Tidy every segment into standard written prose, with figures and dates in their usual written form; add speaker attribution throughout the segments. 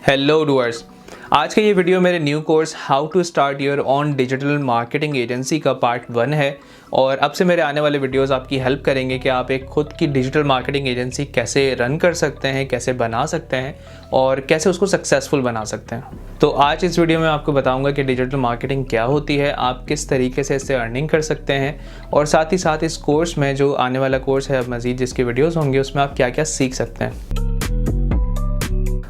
Speaker 1: Hello doors, आज का ये वीडियो मेरे new course how to start your own digital marketing agency का पार्ट 1 है। और अब से मेरे आने वाले वीडियोस आपकी हेल्प करेंगे कि आप एक खुद की डिजिटल मार्केटिंग एजेंसी कैसे रन कर सकते हैं, कैसे बना सकते हैं और कैसे उसको सक्सेसफुल बना सकते हैं। तो आज इस वीडियो में आपको बताऊंगा कि डिजिटल मार्केटिंग क्या होती है, आप किस तरीके से इससे अर्निंग कर सकते हैं और साथ ही साथ इस कोर्स में जो आने वाला कोर्स है मज़ीद जिसके वीडियोज़ होंगे उसमें आप क्या क्या सीख सकते हैं।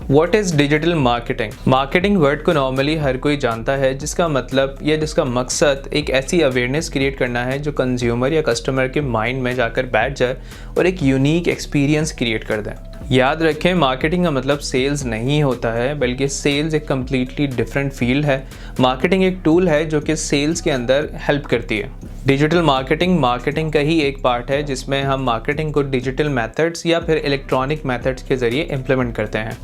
Speaker 1: What is digital marketing? Marketing word को नॉर्मली हर कोई जानता है, जिसका मतलब या जिसका मकसद एक ऐसी अवेयरनेस क्रिएट करना है जो कंज्यूमर या कस्टमर के माइंड में जाकर बैठ जाए और एक यूनिक एक्सपीरियंस क्रिएट कर दें। याद रखें, मार्केटिंग का मतलब सेल्स नहीं होता है, बल्कि सेल्स एक कम्प्लीटली डिफरेंट फील्ड है। मार्केटिंग एक टूल है जो कि सेल्स के अंदर हेल्प करती है। डिजिटल मार्केटिंग का ही एक पार्ट है जिसमें हम मार्केटिंग को डिजिटल मेथड्स या फिर इलेक्ट्रॉनिक मेथड्स के ज़रिए इम्प्लीमेंट करते हैं।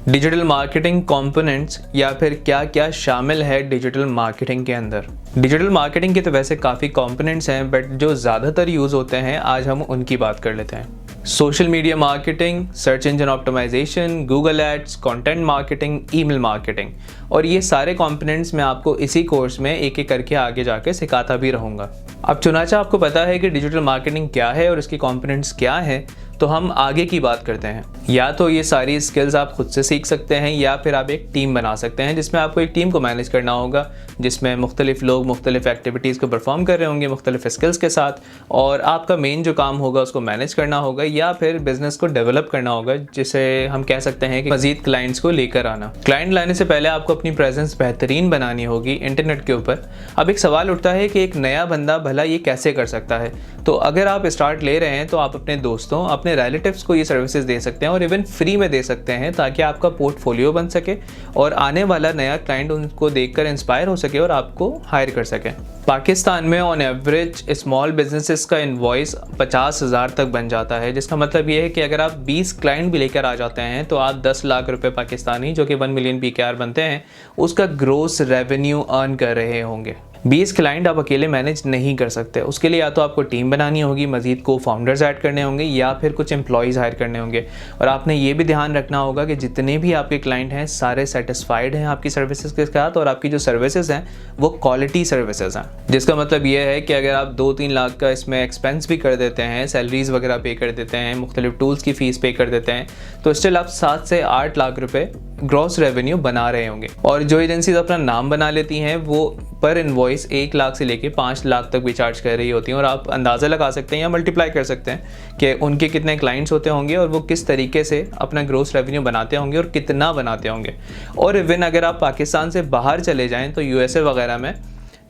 Speaker 1: डिजिटल मार्केटिंग कंपोनेंट्स या फिर क्या क्या शामिल है डिजिटल मार्केटिंग के अंदर। डिजिटल मार्केटिंग के तो वैसे काफ़ी कंपोनेंट्स हैं, बट जो ज़्यादातर यूज़ होते हैं आज हम उनकी बात कर लेते हैं। Social media marketing, search engine optimisation, Google ads, content marketing, email marketing, और ये सारे कंपोनेंट्स मैं आपको इसी कोर्स में एक एक करके आगे जाके सिखाता भी रहूँगा। अब चुनाचा आपको पता है कि डिजिटल मार्केटिंग क्या है और इसके कंपोनेंट्स क्या हैं, तो हम आगे की बात करते हैं। या तो ये सारी स्किल्स आप खुद से सीख सकते हैं या फिर आप एक टीम बना सकते हैं, जिसमें आपको एक टीम को मैनेज करना होगा, जिसमें मुख्तलिफ लोग मुख्तलिफ एक्टिविटीज़ को परफॉर्म कर रहे होंगे मुख्तलिफ स्किल्स के साथ, और आपका मेन जो काम होगा उसको मैनेज करना होगा या फिर बिजनेस को डेवलप करना होगा, जिसे हम कह सकते हैं कि मज़ीद क्लाइंट्स को लेकर आना। क्लाइंट लाने से पहले आपको अपनी प्रेजेंस बेहतरीन बनानी होगी इंटरनेट के ऊपर। अब एक सवाल उठता है कि एक नया बंदा भला ये कैसे कर सकता है। तो अगर आप स्टार्ट ले रहे हैं तो आप अपने दोस्तों, अपने रिलेटिव्स को ये सर्विसेज दे सकते हैं और इवन फ्री में दे सकते हैं, ताकि आपका पोर्टफोलियो बन सके और आने वाला नया क्लाइंट उनको देखकर इंस्पायर हो सके और आपको हायर कर सके। पाकिस्तान में ऑन एवरेज स्मॉल बिजनेसेस का इनवॉइस 50,000 तक बन जाता है, जिसका मतलब ये है कि अगर आप 20 क्लाइंट भी लेकर आ जाते हैं तो आप 10 लाख रुपए पाकिस्तानी, जो कि 1 मिलियन PKR बनते हैं, उसका ग्रोस रेवेन्यू अर्न कर रहे होंगे। 20 क्लाइंट आप अकेले मैनेज नहीं कर सकते। उसके लिए या तो आपको टीम बनानी होगी, मज़ीद को फाउंडर्स ऐड करने होंगे या फिर कुछ एम्प्लॉयज़ हायर करने होंगे। और आपने ये भी ध्यान रखना होगा कि जितने भी आपके क्लाइंट हैं सारे सेटिस्फाइड हैं आपकी सर्विसेज के साथ, और आपकी जो सर्विसेज हैं वो क्वालिटी सर्विसेज हैं। जिसका मतलब ये है कि अगर आप 2-3 लाख का इसमें एक्सपेंस भी कर देते हैं, सैलरीज वगैरह पे कर देते हैं, मुख्तलिफ टूल्स की फ़ीस पे कर देते हैं, तो स्टिल आप 7 से 8 लाख रुपए ग्रॉस रेवेन्यू बना रहे होंगे। और जो एजेंसीज अपना नाम बना लेती हैं वो पर इनवॉइस 1 लाख से लेके 5 लाख तक भी चार्ज कर रही होती हैं, और आप अंदाज़ा लगा सकते हैं या मल्टीप्लाई कर सकते हैं कि उनके कितने क्लाइंट्स होते होंगे और वो किस तरीके से अपना ग्रॉस रेवेन्यू बनाते होंगे और कितना बनाते होंगे। और इवन अगर आप पाकिस्तान से बाहर चले जाएँ तो USA वगैरह में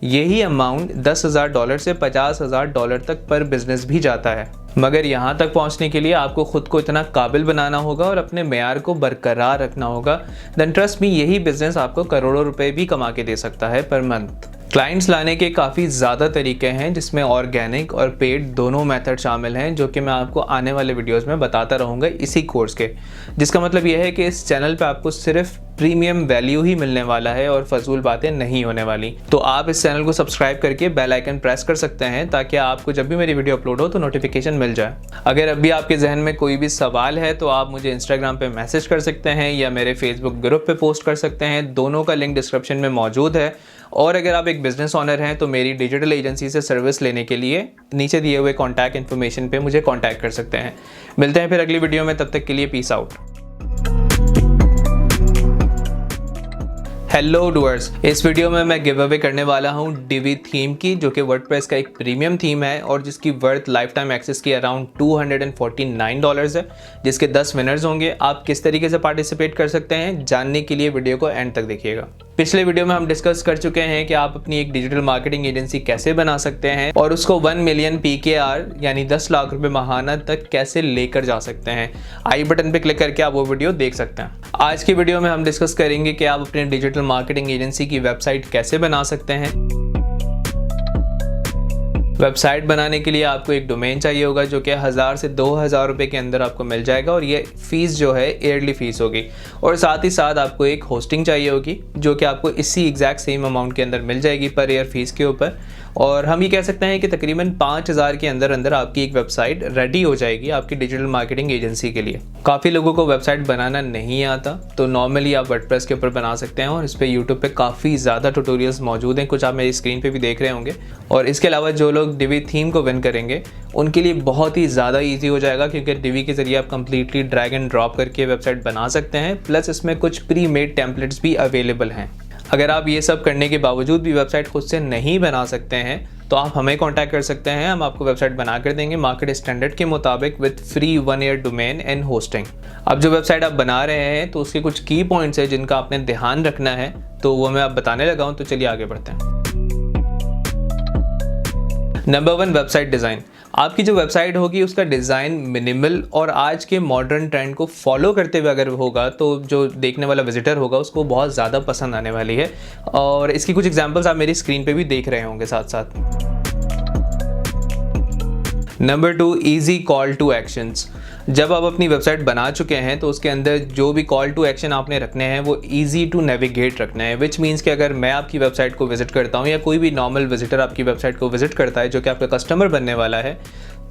Speaker 1: यही अमाउंट $10,000 से $50,000 तक पर बिजनेस भी जाता है। मगर यहाँ तक पहुँचने के लिए आपको खुद को इतना काबिल बनाना होगा और अपने मेयार को बरकरार रखना होगा। देन ट्रस्ट मी, यही बिजनेस आपको करोड़ों रुपए भी कमा के दे सकता है पर मंथ। क्लाइंट्स लाने के काफ़ी ज़्यादा तरीके हैं, जिसमें ऑर्गेनिक और पेड दोनों मेथड शामिल हैं, जो कि मैं आपको आने वाले वीडियोस में बताता रहूँगा इसी कोर्स के। जिसका मतलब यह है कि इस चैनल पे आपको सिर्फ प्रीमियम वैल्यू ही मिलने वाला है और फजूल बातें नहीं होने वाली। तो आप इस चैनल को सब्सक्राइब करके बेल आइकन प्रेस कर सकते हैं, ताकि आपको जब भी मेरी वीडियो अपलोड हो तो नोटिफिकेशन मिल जाए। अगर अभी आपके जहन में कोई भी सवाल है तो आप मुझे इंस्टाग्राम पे मैसेज कर सकते हैं या मेरे फेसबुक ग्रुप पे पोस्ट कर सकते हैं, दोनों का लिंक डिस्क्रिप्शन में मौजूद है। और अगर आप एक बिजनेस ऑनर हैं तो मेरी डिजिटल एजेंसी से सर्विस लेने के लिए नीचे दिए हुए कॉन्टैक्ट इन्फॉर्मेशन पे मुझे कॉन्टैक्ट कर सकते हैं। मिलते हैं फिर अगली वीडियो में, तब तक के लिए पीस आउट। हेलो डूअर्स, इस वीडियो में मैं गिव अवे करने वाला हूँ Divi थीम की, जो कि वर्डप्रेस का एक प्रीमियम थीम है और जिसकी वर्थ लाइफ टाइम एक्सेस की अराउंड $249 है, जिसके 10 विनर्स होंगे। आप किस तरीके से पार्टिसिपेट कर सकते हैं जानने के लिए वीडियो को एंड तक देखिएगा। पिछले वीडियो में हम डिस्कस कर चुके हैं कि आप अपनी एक डिजिटल मार्केटिंग एजेंसी कैसे बना सकते हैं और उसको 1 मिलियन PKR यानी 10 लाख रुपए माहाना तक कैसे लेकर जा सकते हैं। आई बटन पे क्लिक करके आप वो वीडियो देख सकते हैं। आज की वीडियो में हम डिस्कस करेंगे कि आप अपने डिजिटल मार्केटिंग एजेंसी की वेबसाइट कैसे बना सकते हैं। वेबसाइट बनाने के लिए आपको एक डोमेन चाहिए होगा, जो कि 1000 से 2000 रुपये के अंदर आपको मिल जाएगा, और ये फ़ीस जो है ईयरली फ़ीस होगी। और साथ ही साथ आपको एक होस्टिंग चाहिए होगी, जो कि आपको इसी एग्जैक्ट सेम अमाउंट के अंदर मिल जाएगी पर ईयर फ़ीस के ऊपर। और हम ये कह सकते हैं कि तकरीबन 5,000 के अंदर अंदर आपकी एक वेबसाइट रेडी हो जाएगी आपकी डिजिटल मार्केटिंग एजेंसी के लिए। काफ़ी लोगों को वेबसाइट बनाना नहीं आता, तो नॉर्मली आप वर्डप्रेस के ऊपर बना सकते हैं और इस पर यूट्यूब पे काफ़ी ज़्यादा ट्यूटोरियल्स मौजूद हैं, कुछ आप मेरी स्क्रीन पे भी देख रहे होंगे। और इसके अलावा जो लोग डिवी थीम को विन करेंगे उनके लिए बहुत ही ज़्यादा ईजी हो जाएगा, क्योंकि डिवी के ज़रिए आप कंप्लीटली ड्रैग एंड ड्रॉप करके वेबसाइट बना सकते हैं, प्लस इसमें कुछ प्री मेड टेम्पलेट्स भी अवेलेबल हैं। अगर आप ये सब करने के बावजूद भी वेबसाइट खुद से नहीं बना सकते हैं तो आप हमें कांटेक्ट कर सकते हैं, हम आपको वेबसाइट बना कर देंगे मार्केट स्टैंडर्ड के मुताबिक with free 1 year domain and hosting. अब जो वेबसाइट आप बना रहे हैं तो उसके कुछ की पॉइंट्स हैं जिनका आपने ध्यान रखना है, तो वो मैं आप बताने लगा हूँ, तो चलिए आगे बढ़ते हैं। Number 1, website design. आपकी जो वेबसाइट होगी उसका डिज़ाइन मिनिमल और आज के मॉडर्न ट्रेंड को फॉलो करते हुए अगर होगा तो जो देखने वाला विजिटर होगा उसको बहुत ज़्यादा पसंद आने वाली है। और इसकी कुछ एग्जांपल्स आप मेरी स्क्रीन पे भी देख रहे होंगे साथ साथ। Number 2, easy call to actions. जब आप अपनी वेबसाइट बना चुके हैं तो उसके अंदर जो भी कॉल टू एक्शन आपने रखने हैं वो ईजी टू नेविगेट रखना है, विच मीन्स कि अगर मैं आपकी वेबसाइट को विजिट करता हूँ या कोई भी नॉर्मल विजिटर आपकी वेबसाइट को विजिट करता है जो कि आपका कस्टमर बनने वाला है,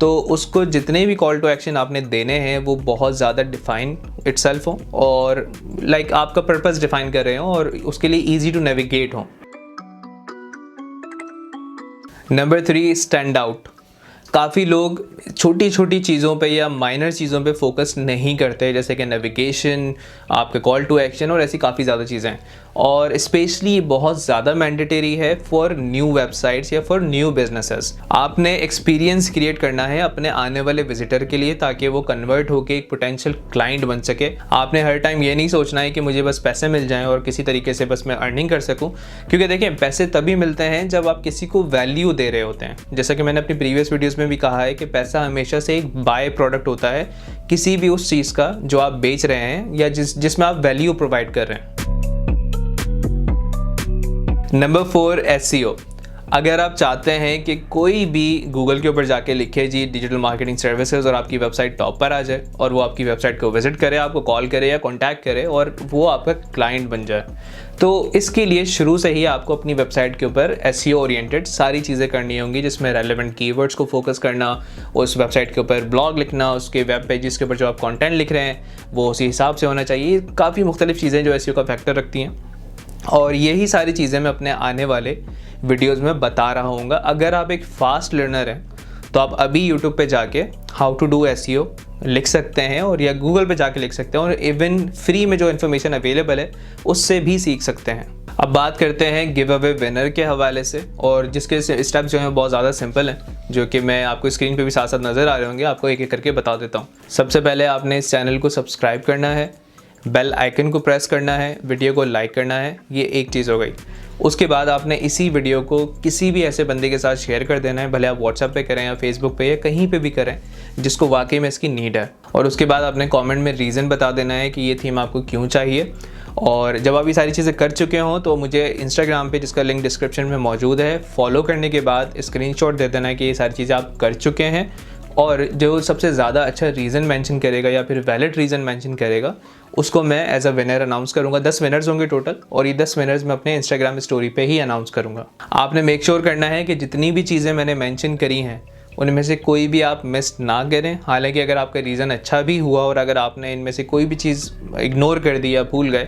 Speaker 1: तो उसको जितने भी कॉल टू एक्शन आपने देने हैं वो बहुत ज़्यादा डिफाइन इटसेल्फ हो और लाइक आपका पर्पस डिफाइन कर रहे हो और उसके लिए ईजी टू नेविगेट हो। Number 3, stand out. काफ़ी लोग छोटी छोटी चीज़ों पे या माइनर चीज़ों पे फोकस नहीं करते, जैसे कि नेविगेशन, आपके कॉल टू एक्शन और ऐसी काफ़ी ज़्यादा चीज़ें, और स्पेशली बहुत ज़्यादा मैंडेटरी है फॉर न्यू वेबसाइट्स या फॉर न्यू बिजनेसेस। आपने एक्सपीरियंस क्रिएट करना है अपने आने वाले विजिटर के लिए ताकि वो कन्वर्ट होकर एक पोटेंशियल क्लाइंट बन सके। आपने हर टाइम ये नहीं सोचना है कि मुझे बस पैसे मिल जाएं और किसी तरीके से बस मैं अर्निंग कर सकूं, क्योंकि देखिए पैसे तभी मिलते हैं जब आप किसी को वैल्यू दे रहे होते हैं। जैसा कि मैंने अपनी प्रीवियस वीडियोज़ में भी कहा है कि पैसा हमेशा से एक बाय प्रोडक्ट होता है किसी भी उस चीज़ का जो आप बेच रहे हैं या जिसमें आप वैल्यू प्रोवाइड कर रहे हैं। Number 4, SEO। अगर आप चाहते हैं कि कोई भी गूगल के ऊपर जाके लिखे जी डिजिटल मार्केटिंग सर्विसेज और आपकी वेबसाइट टॉप पर आ जाए और वो आपकी वेबसाइट को विजिट करे, आपको कॉल करे या कॉन्टैक्ट करे और वो आपका क्लाइंट बन जाए, तो इसके लिए शुरू से ही आपको अपनी वेबसाइट के ऊपर SEO ओरिएंटेड सारी चीज़ें करनी होंगी, जिसमें रेलेवेंट कीवर्ड्स को फोकस करना, उस वेबसाइट के ऊपर ब्लॉग लिखना, उसके वेब पेजेस के ऊपर जो आप कंटेंट लिख रहे हैं वो उसी हिसाब से होना चाहिए। काफ़ी मुख्तलिफ चीज़ें जो SEO का फैक्टर रखती हैं और यही सारी चीज़ें मैं अपने आने वाले वीडियोज़ में बता रहा हूँ। अगर आप एक फास्ट लर्नर हैं तो आप अभी यूट्यूब पे जाके हाउ टू डू SEO लिख सकते हैं और या गूगल पे जाके लिख सकते हैं और इवन फ्री में जो इन्फॉर्मेशन अवेलेबल है उससे भी सीख सकते हैं। अब बात करते हैं गिव अवे विनर के हवाले से, और जिसके स्टेप्स जो हैं बहुत ज़्यादा सिंपल हैं, जो कि मैं आपको स्क्रीन पे भी साथ साथ नज़र आ रहे होंगे, आपको एक एक करके बता देता हूँ। सबसे पहले आपने इस चैनल को सब्सक्राइब करना है, बेल आइकन को प्रेस करना है, वीडियो को लाइक करना है, ये एक चीज़ हो गई। उसके बाद आपने इसी वीडियो को किसी भी ऐसे बंदे के साथ शेयर कर देना है, भले आप व्हाट्सएप पे करें या फेसबुक पे या कहीं पे भी करें जिसको वाकई में इसकी नीड है। और उसके बाद आपने कमेंट में रीज़न बता देना है कि ये थीम आपको क्यों चाहिए। और जब आप ये सारी चीज़ें कर चुके हों तो मुझे इंस्टाग्राम पे, जिसका लिंक डिस्क्रिप्शन में मौजूद है, फॉलो करने के बाद स्क्रीनशॉट दे देना है कि ये सारी चीज़ें आप कर चुके हैं। और जो सबसे ज़्यादा अच्छा रीज़न मेंशन करेगा या फिर वैलिड रीज़न मेंशन करेगा उसको मैं एज अ विनर अनाउंस करूँगा। 10 विनर्स होंगे टोटल और ये 10 विनर्स मैं अपने इंस्टाग्राम स्टोरी पे ही अनाउंस करूँगा। आपने मेक श्योर करना है कि जितनी भी चीज़ें मैंने मेंशन करी हैं उनमें से कोई भी आप मिस ना करें। हालांकि अगर आपका रीज़न अच्छा भी हुआ और अगर आपने इनमें से कोई भी चीज़ इग्नोर कर दी या भूल गए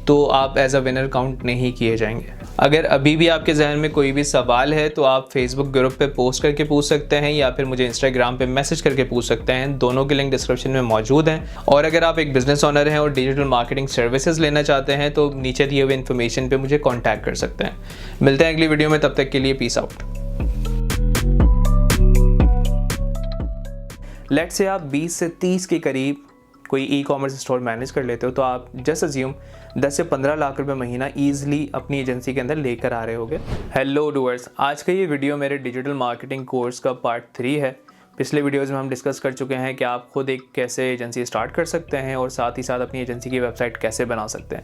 Speaker 1: तो आप एज अ विनर काउंट नहीं किए जाएंगे। अगर अभी भी आपके जहन में कोई भी सवाल है तो आप फेसबुक ग्रुप पे पोस्ट करके पूछ सकते हैं या फिर मुझे इंस्टाग्राम पे मैसेज करके पूछ सकते हैं। दोनों के लिंक डिस्क्रिप्शन में मौजूद हैं। और अगर आप एक बिज़नेस ओनर हैं और डिजिटल मार्केटिंग सर्विसेज लेना चाहते हैं तो नीचे दिए हुए इन्फॉर्मेशन पे मुझे कॉन्टैक्ट कर सकते हैं। मिलते हैं अगली वीडियो में, तब तक के लिए पीस आउट। लेट्स से आप 20 से 30 के करीब कोई ई-कॉमर्स स्टोर मैनेज कर लेते हो तो आप जस्ट अज्यूम 10 से 15 लाख रुपए महीना ईजिली अपनी एजेंसी के अंदर लेकर आ रहे होगे। हेलो डूअर्स, आज का ये वीडियो मेरे डिजिटल मार्केटिंग कोर्स का पार्ट 3 है। पिछले वीडियोज़ में हम डिस्कस कर चुके हैं कि आप खुद एक कैसे एजेंसी स्टार्ट कर सकते हैं और साथ ही साथ अपनी एजेंसी की वेबसाइट कैसे बना सकते हैं।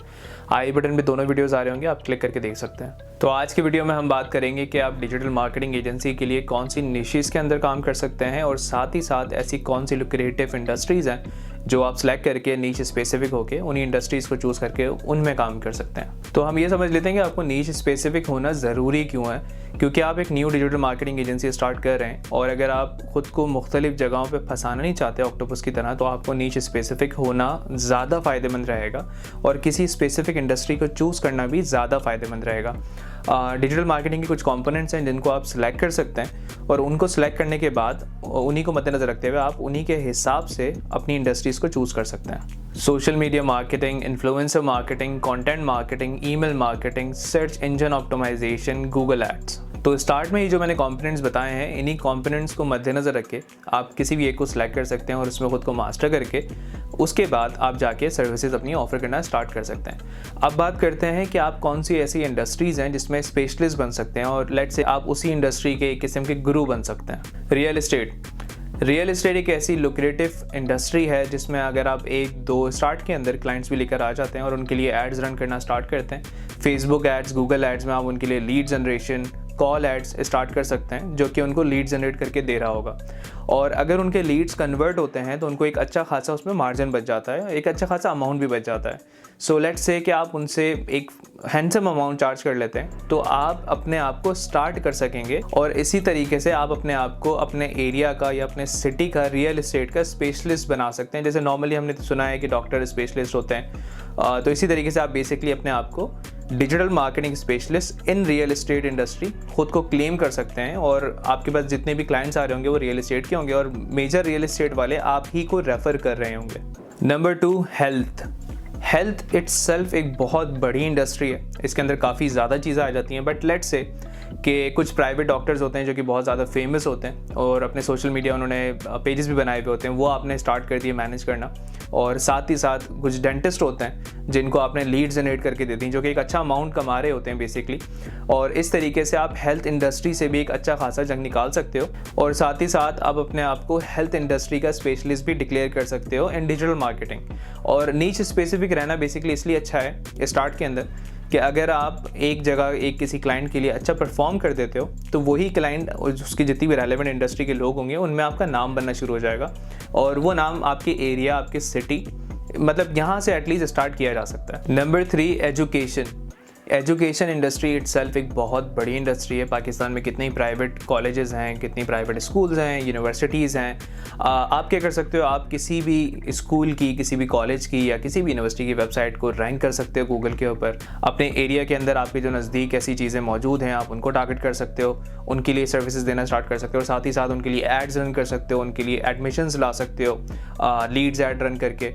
Speaker 1: आई बटन पे दोनों वीडियोज़ आ रहे होंगे, आप क्लिक करके देख सकते हैं। तो आज की वीडियो में हम बात करेंगे कि आप डिजिटल मार्केटिंग एजेंसी के लिए कौन सी निशेज़ के अंदर काम कर सकते हैं और साथ ही साथ ऐसी कौन सी लुक्रेटिव इंडस्ट्रीज़ हैं जो आप सेलेक्ट करके नीच स्पेसिफिक होकर उन्हीं इंडस्ट्रीज़ को चूज़ करके उनमें काम कर सकते हैं। तो हम ये समझ लेते हैं कि आपको नीच स्पेसिफिक होना ज़रूरी क्यों है, क्योंकि आप एक new digital marketing agency start कर रहे हैं और अगर आप खुद को मुख्तलिफ जगहों पे फंसाना नहीं चाहते ऑक्टोपस की तरह, तो आपको नीच स्पेसिफिक होना ज़्यादा फ़ायदेमंद रहेगा और किसी स्पेसिफिक इंडस्ट्री को चूज़ करना भी ज़्यादा फ़ायदेमंद रहेगा। डिजिटल मार्केटिंग के कुछ कंपोनेंट्स हैं जिनको आप सिलेक्ट कर सकते हैं और उनको सिलेक्ट करने के बाद उन्हीं को मद्देनज़र रखते हुए आप उन्हीं के हिसाब से अपनी इंडस्ट्रीज़ को चूज़ कर सकते हैं। Social media marketing, influencer marketing, content marketing, email marketing, search engine optimisation, Google ads. तो स्टार्ट में ही जो मैंने कंपोनेंट्स बताए हैं, इन्हीं कंपोनेंट्स को मद्देनज़र रख के आप किसी भी एक को सिलेक्ट कर सकते हैं और उसमें खुद को मास्टर करके उसके बाद आप जाके सर्विसेज अपनी ऑफर करना स्टार्ट कर सकते हैं। अब बात करते हैं कि आप कौन सी ऐसी इंडस्ट्रीज़ हैं जिसमें स्पेशलिस्ट बन सकते हैं और लेट्स से आप उसी इंडस्ट्री के एक किस्म के गुरु बन सकते हैं। रियल एस्टेट एक ऐसी लुक्रेटिव इंडस्ट्री है जिसमें अगर आप 1-2 स्टार्ट के अंदर क्लाइंट्स भी लेकर आ जाते हैं और उनके लिए एड्स रन करना स्टार्ट करते हैं, फेसबुक एड्स, गूगल एड्स में आप उनके लिए lead generation, call ads start कर सकते हैं जो कि उनको लीड जनरेट करके दे रहा होगा। और अगर उनके लीड्स कन्वर्ट होते हैं तो उनको एक अच्छा खासा उसमें मार्जिन बच जाता है, एक अच्छा खासा अमाउंट भी बच जाता है। सो लेट्स से कि आप उनसे एक हैंडसम अमाउंट चार्ज कर लेते हैं तो आप अपने आप को स्टार्ट कर सकेंगे और इसी तरीके से आप अपने आप को अपने एरिया का या अपने सिटी का रियल एस्टेट का स्पेशलिस्ट बना सकते हैं। जैसे नॉर्मली हमने तो सुना है कि डॉक्टर स्पेशलिस्ट होते हैं, तो इसी तरीके से आप बेसिकली अपने आप को digital marketing specialist in real estate industry खुद को क्लेम कर सकते हैं और आपके पास जितने भी क्लाइंट्स आ रहे होंगे वो रियल एस्टेट के होंगे और मेजर रियल एस्टेट वाले आप ही को रेफर कर रहे होंगे। नंबर 2, हेल्थ इट्सेल्फ एक बहुत बड़ी इंडस्ट्री है। इसके अंदर काफ़ी ज़्यादा चीज़ें आ जाती हैं, बट लेट्स से कि कुछ प्राइवेट डॉक्टर्स होते हैं जो कि बहुत ज़्यादा फेमस होते हैं और अपने सोशल मीडिया उन्होंने पेजेस भी बनाए हुए होते हैं, वो आपने स्टार्ट कर दिए मैनेज करना। और साथ ही साथ कुछ डेंटिस्ट होते हैं जिनको आपने लीड जनरेट करके दे दी जो कि एक अच्छा अमाउंट कमा रहे होते हैं बेसिकली। और इस तरीके से आप हेल्थ इंडस्ट्री से भी एक अच्छा खासा जंग निकाल सकते हो और साथ ही साथ आप अपने आप को हेल्थ इंडस्ट्री का स्पेशलिस्ट भी डिक्लेयर कर सकते हो इन डिजिटल मार्केटिंग। और नीच स्पेसिफिक रहना बेसिकली इसलिए अच्छा है स्टार्ट के अंदर कि अगर आप एक जगह एक किसी क्लाइंट के लिए अच्छा परफॉर्म कर देते हो तो वही क्लाइंट और उसकी जितनी भी रेलेवेंट इंडस्ट्री के लोग होंगे उनमें आपका नाम बनना शुरू हो जाएगा और वो नाम आपके एरिया, आपके सिटी, मतलब यहाँ से एटलीस्ट स्टार्ट किया जा सकता है। नंबर 3, एजुकेशन इंडस्ट्री इटसेल्फ एक बहुत बड़ी इंडस्ट्री है। पाकिस्तान में कितने प्राइवेट कॉलेजेस हैं, कितनी प्राइवेट स्कूल्स हैं, यूनिवर्सिटीज़ हैं। आप क्या कर सकते हो, आप किसी भी स्कूल की, किसी भी कॉलेज की या किसी भी यूनिवर्सिटी की वेबसाइट को रैंक कर सकते हो गूगल के ऊपर। अपने एरिया के अंदर आपके जो नज़दीक ऐसी चीज़ें मौजूद हैं आप उनको टारगेट कर सकते हो, उनके लिए सर्विसेज देना स्टार्ट कर सकते हो और साथ ही साथ उनके लिए एड्स रन कर सकते हो, उनके लिए एडमिशन्स ला सकते हो लीड्स एड रन करके।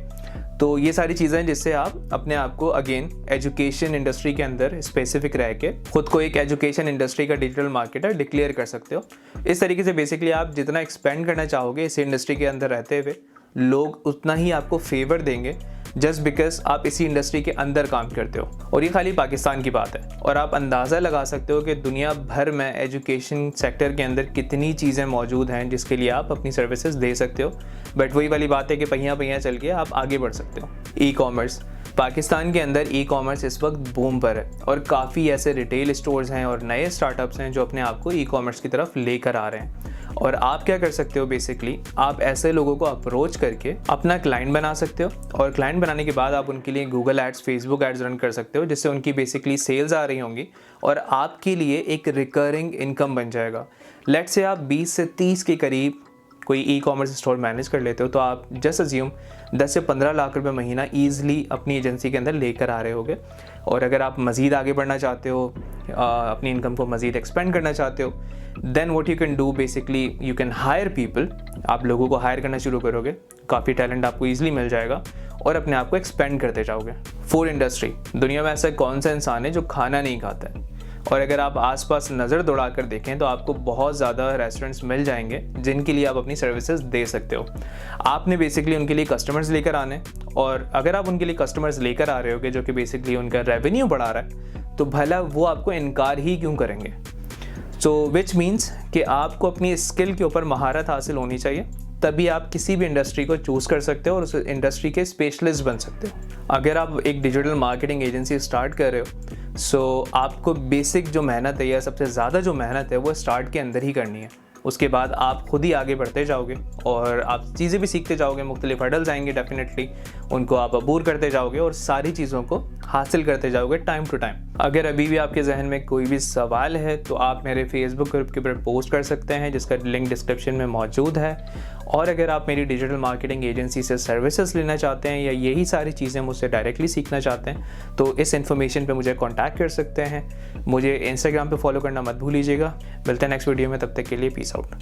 Speaker 1: तो ये सारी चीज़ें हैं जिससे आप अपने आप को अगेन एजुकेशन इंडस्ट्री के अंदर स्पेसिफिक रह के खुद को एक एजुकेशन इंडस्ट्री का डिजिटल मार्केटर डिक्लेयर कर सकते हो। इस तरीके से बेसिकली आप जितना एक्सपेंड करना चाहोगे इस इंडस्ट्री के अंदर रहते हुए लोग उतना ही आपको फेवर देंगे जस्ट बिकॉज आप इसी इंडस्ट्री के अंदर काम करते हो। और ये खाली पाकिस्तान की बात है और आप अंदाज़ा लगा सकते हो कि दुनिया भर में एजुकेशन सेक्टर के अंदर कितनी चीज़ें मौजूद हैं जिसके लिए आप अपनी सर्विसेज दे सकते हो। बट वही वाली बात है कि पहिया चल के आप आगे बढ़ सकते हो। ई कॉमर्स, पाकिस्तान के अंदर ई कॉमर्स इस वक्त बूम पर है और काफ़ी ऐसे रिटेल स्टोर्स हैं और नए स्टार्टअप्स हैं जो अपने आप को ई कॉमर्स की तरफ लेकर आ रहे हैं। और आप क्या कर सकते हो, बेसिकली आप ऐसे लोगों को अप्रोच करके अपना क्लाइंट बना सकते हो और क्लाइंट बनाने के बाद आप उनके लिए Google ads, Facebook ads run कर सकते हो जिससे उनकी बेसिकली सेल्स आ रही होंगी और आपके लिए एक रिकरिंग इनकम बन जाएगा। लेट्स से आप 20 से 30 के करीब कोई ई कॉमर्स स्टोर मैनेज कर लेते हो तो आप जस्ट अज्यूम 10 से 15 लाख रुपए महीना ईजिली अपनी एजेंसी के अंदर लेकर आ रहे होगे। और अगर आप मज़ीद आगे बढ़ना चाहते हो, अपनी इनकम को मज़ीद एक्सपेंड करना चाहते हो, then what you can do basically you can hire people. आप लोगों को हायर करना शुरू करोगे, काफ़ी टैलेंट आपको ईजिली मिल जाएगा और अपने आप को एक्सपेंड करते जाओगे। फूड इंडस्ट्री, दुनिया में ऐसा कौन सा इंसान है जो खाना नहीं खाता है? और अगर आप आसपास नज़र दौड़ा कर देखें तो आपको बहुत ज़्यादा रेस्टोरेंट्स मिल जाएंगे जिनके लिए आप अपनी सर्विसेज दे सकते हो। आपने बेसिकली उनके लिए कस्टमर्स लेकर आने और अगर आप उनके लिए कस्टमर्स लेकर आ रहे होगे जो कि बेसिकली उनका रेवेन्यू बढ़ा रहा है तो भला वो आपको इनकार ही क्यों करेंगे। सो विच मीन्स कि आपको अपनी स्किल के ऊपर महारत हासिल होनी चाहिए, तभी आप किसी भी इंडस्ट्री को चूज़ कर सकते हो और उस इंडस्ट्री के स्पेशलिस्ट बन सकते हो। अगर आप एक डिजिटल मार्केटिंग एजेंसी स्टार्ट कर रहे हो सो आपको बेसिक जो मेहनत है या सबसे ज़्यादा जो मेहनत है वो स्टार्ट के अंदर ही करनी है उसके बाद आप खुद ही आगे बढ़ते जाओगे और आप चीज़ें भी सीखते जाओगे, मुख्तलिफ हर्डल्स आएंगे डेफिनेटली, उनको आप अबूर करते जाओगे और सारी चीज़ों को हासिल करते जाओगे टाइम टू टाइम। अगर अभी भी आपके जहन में कोई भी सवाल है तो आप मेरे फेसबुक ग्रुप के ऊपर पोस्ट कर सकते हैं, जिसका लिंक डिस्क्रिप्शन में मौजूद है। और अगर आप मेरी डिजिटल मार्केटिंग एजेंसी से सर्विसेज लेना चाहते हैं या यही सारी चीज़ें मुझसे डायरेक्टली सीखना चाहते हैं तो इस इन्फॉर्मेशन पे मुझे कांटेक्ट कर सकते हैं। मुझे इंस्टाग्राम पे फॉलो करना मत भूलिएगा। मिलते हैं नेक्स्ट वीडियो में, तब तक के लिए पीस आउट।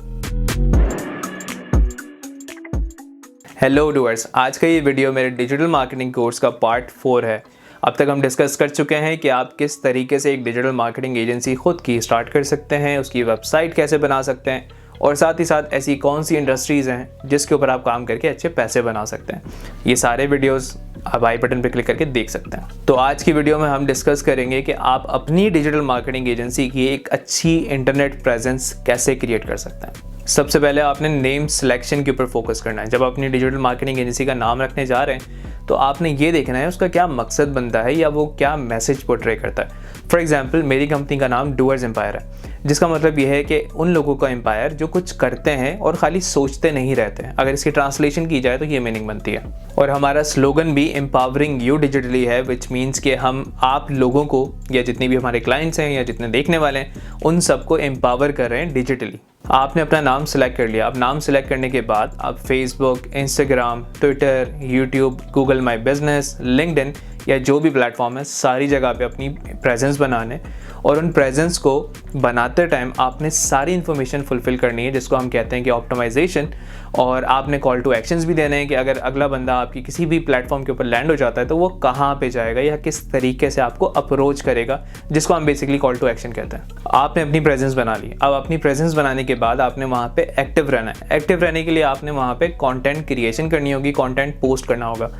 Speaker 1: हेलो डूअर्स, आज का ये वीडियो मेरे डिजिटल मार्केटिंग कोर्स का पार्ट 4 है। अब तक हम डिस्कस कर चुके हैं कि आप किस तरीके से एक डिजिटल मार्केटिंग एजेंसी खुद की स्टार्ट कर सकते हैं, उसकी वेबसाइट कैसे बना सकते हैं और साथ ही साथ ऐसी कौन सी इंडस्ट्रीज़ हैं जिसके ऊपर आप काम करके अच्छे पैसे बना सकते हैं। ये सारे वीडियोस आप आई बटन पर क्लिक करके देख सकते हैं। तो आज की वीडियो में हम डिस्कस करेंगे कि आप अपनी डिजिटल मार्केटिंग एजेंसी की एक अच्छी इंटरनेट प्रेजेंस कैसे क्रिएट कर सकते हैं। सबसे पहले आपने नेम सिलेक्शन के ऊपर फोकस करना है। जब आप अपनी डिजिटल मार्केटिंग एजेंसी का नाम रखने जा रहे हैं तो आपने ये देखना है उसका क्या मकसद बनता है या वो क्या मैसेज पोर्ट्रे करता है। फॉर एग्जांपल, मेरी कंपनी का नाम डूअर्स एम्पायर है, जिसका मतलब ये है कि उन लोगों का एम्पायर जो कुछ करते हैं और खाली सोचते नहीं रहते हैं। अगर इसकी ट्रांसलेशन की जाए तो ये मीनिंग बनती है। और हमारा स्लोगन भी एम्पावरिंग यू डिजिटली है, विच मीन्स कि हम आप लोगों को या जितनी भी हमारे क्लाइंट्स हैं या जितने देखने वाले हैं उन सबको एम्पावर कर रहे हैं डिजिटली। आपने अपना नाम सेलेक्ट कर लिया। अब नाम सेलेक्ट करने के बाद आप Facebook, Instagram, Twitter, YouTube, Google my business, LinkedIn या जो भी प्लेटफॉर्म है, सारी जगह पे अपनी प्रेजेंस बनाने और उन प्रेजेंस को बनाते टाइम आपने सारी इन्फॉर्मेशन फुलफिल करनी है, जिसको हम कहते हैं कि ऑप्टिमाइजेशन। और आपने कॉल टू एक्शंस भी देने हैं कि अगर अगला बंदा आपकी किसी भी प्लेटफॉर्म के ऊपर लैंड हो जाता है तो वो कहाँ पे जाएगा या किस तरीके से आपको अप्रोच करेगा, जिसको हम बेसिकली कॉल टू एक्शन कहते हैं। आपने अपनी प्रेजेंस बना ली। अब अपनी प्रेजेंस बनाने के बाद आपने वहाँ पे एक्टिव रहना है। एक्टिव रहने के लिए आपने वहाँ पे कंटेंट क्रिएशन करनी होगी, कंटेंट पोस्ट करना होगा।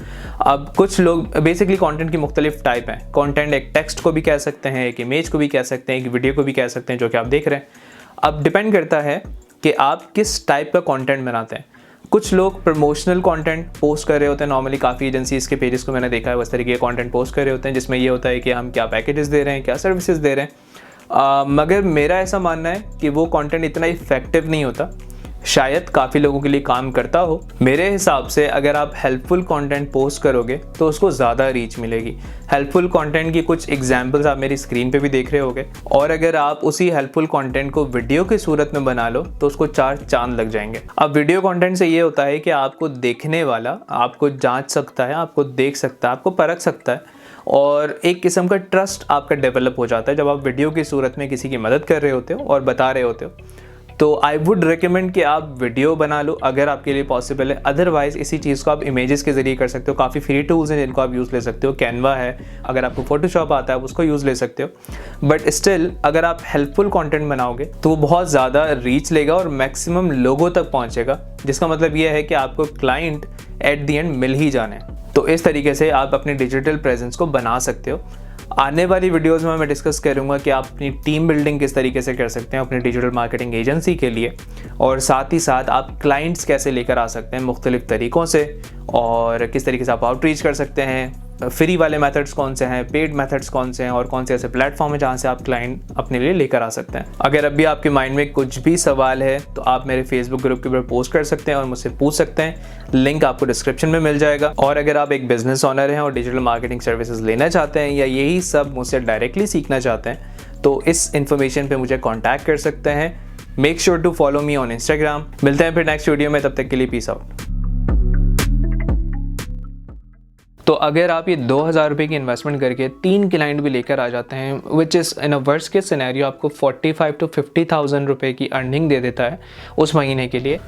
Speaker 1: अब कुछ लोग बेसिकली कंटेंट की मुख्तलिफ टाइप हैं। कंटेंट एक टेक्स्ट को भी कह सकते हैं, एक इमेज को भी कह सकते हैं, एक वीडियो को भी कह सकते हैं, जो कि आप देख रहे हैं। अब डिपेंड करता है कि आप किस टाइप का कंटेंट बनाते हैं। कुछ लोग प्रमोशनल कंटेंट पोस्ट कर रहे होते हैं। नॉर्मली काफ़ी एजेंसीज के पेजेस को मैंने देखा है, उस तरीके के कंटेंट पोस्ट कर रहे होते हैं, जिसमें ये होता है कि हम क्या पैकेजेस दे रहे हैं, क्या सर्विसेज दे रहे हैं। मगर मेरा ऐसा मानना है कि वो कंटेंट इतना इफेक्टिव नहीं होता। शायद काफ़ी लोगों के लिए काम करता हो। मेरे हिसाब से अगर आप हेल्पफुल कंटेंट पोस्ट करोगे तो उसको ज़्यादा रीच मिलेगी। हेल्पफुल कंटेंट की कुछ एग्जांपल्स आप मेरी स्क्रीन पे भी देख रहे होगे। और अगर आप उसी हेल्पफुल कंटेंट को वीडियो की सूरत में बना लो तो उसको 4 चांद लग जाएंगे। अब वीडियो कंटेंट से ये होता है कि आपको देखने वाला आपको जाँच सकता है, आपको देख सकता है, आपको परख सकता है और एक किस्म का ट्रस्ट आपका डेवलप हो जाता है जब आप वीडियो की सूरत में किसी की मदद कर रहे होते हो और बता रहे होते हो। तो आई वुड रिकमेंड कि आप वीडियो बना लो अगर आपके लिए पॉसिबल है। अदरवाइज इसी चीज़ को आप इमेजेस के ज़रिए कर सकते हो। काफ़ी फ्री टूल्स हैं जिनको आप यूज़ ले सकते हो। कैनवा है, अगर आपको फोटोशॉप आता है आप उसको यूज़ ले सकते हो। बट स्टिल अगर आप हेल्पफुल कंटेंट बनाओगे तो वो बहुत ज़्यादा रीच लेगा और मैक्सिमम लोगों तक पहुँचेगा, जिसका मतलब ये है कि आपको क्लाइंट एट द एंड मिल ही जाने। तो इस तरीके से आप अपने डिजिटल प्रेजेंस को बना सकते हो। आने वाली वीडियोस में मैं डिस्कस करूंगा कि आप अपनी टीम बिल्डिंग किस तरीके से कर सकते हैं अपनी डिजिटल मार्केटिंग एजेंसी के लिए, और साथ ही साथ आप क्लाइंट्स कैसे लेकर आ सकते हैं मुख्तलिफ तरीक़ों से, और किस तरीके से आप आउटरीच कर सकते हैं। फ्री वाले मेथड्स कौन से हैं, पेड मेथड्स कौन से हैं, और कौन से ऐसे प्लेटफॉर्म है जहाँ से आप क्लाइंट अपने लिए लेकर आ सकते हैं। अगर अभी आपके माइंड में कुछ भी सवाल है तो आप मेरे फेसबुक ग्रुप के ऊपर पोस्ट कर सकते हैं और मुझसे पूछ सकते हैं। लिंक आपको डिस्क्रिप्शन में मिल जाएगा। और अगर आप एक बिजनेस ओनर हैं और डिजिटल मार्केटिंग सर्विसेज लेना चाहते हैं या यही सब मुझसे डायरेक्टली सीखना चाहते हैं तो इस इन्फॉर्मेशन पर मुझे कॉन्टैक्ट कर सकते हैं। Make sure to follow me on Instagram. मिलते हैं फिर नेक्स्ट वीडियो में, तब तक के लिए पीस आउट। तो अगर आप ये 2000 रुपये की इन्वेस्टमेंट करके 3 क्लाइंट भी लेकर आ जाते हैं, which is in a worst case scenario आपको 45 to 50,000 रुपये की अर्निंग दे देता है उस महीने के लिए।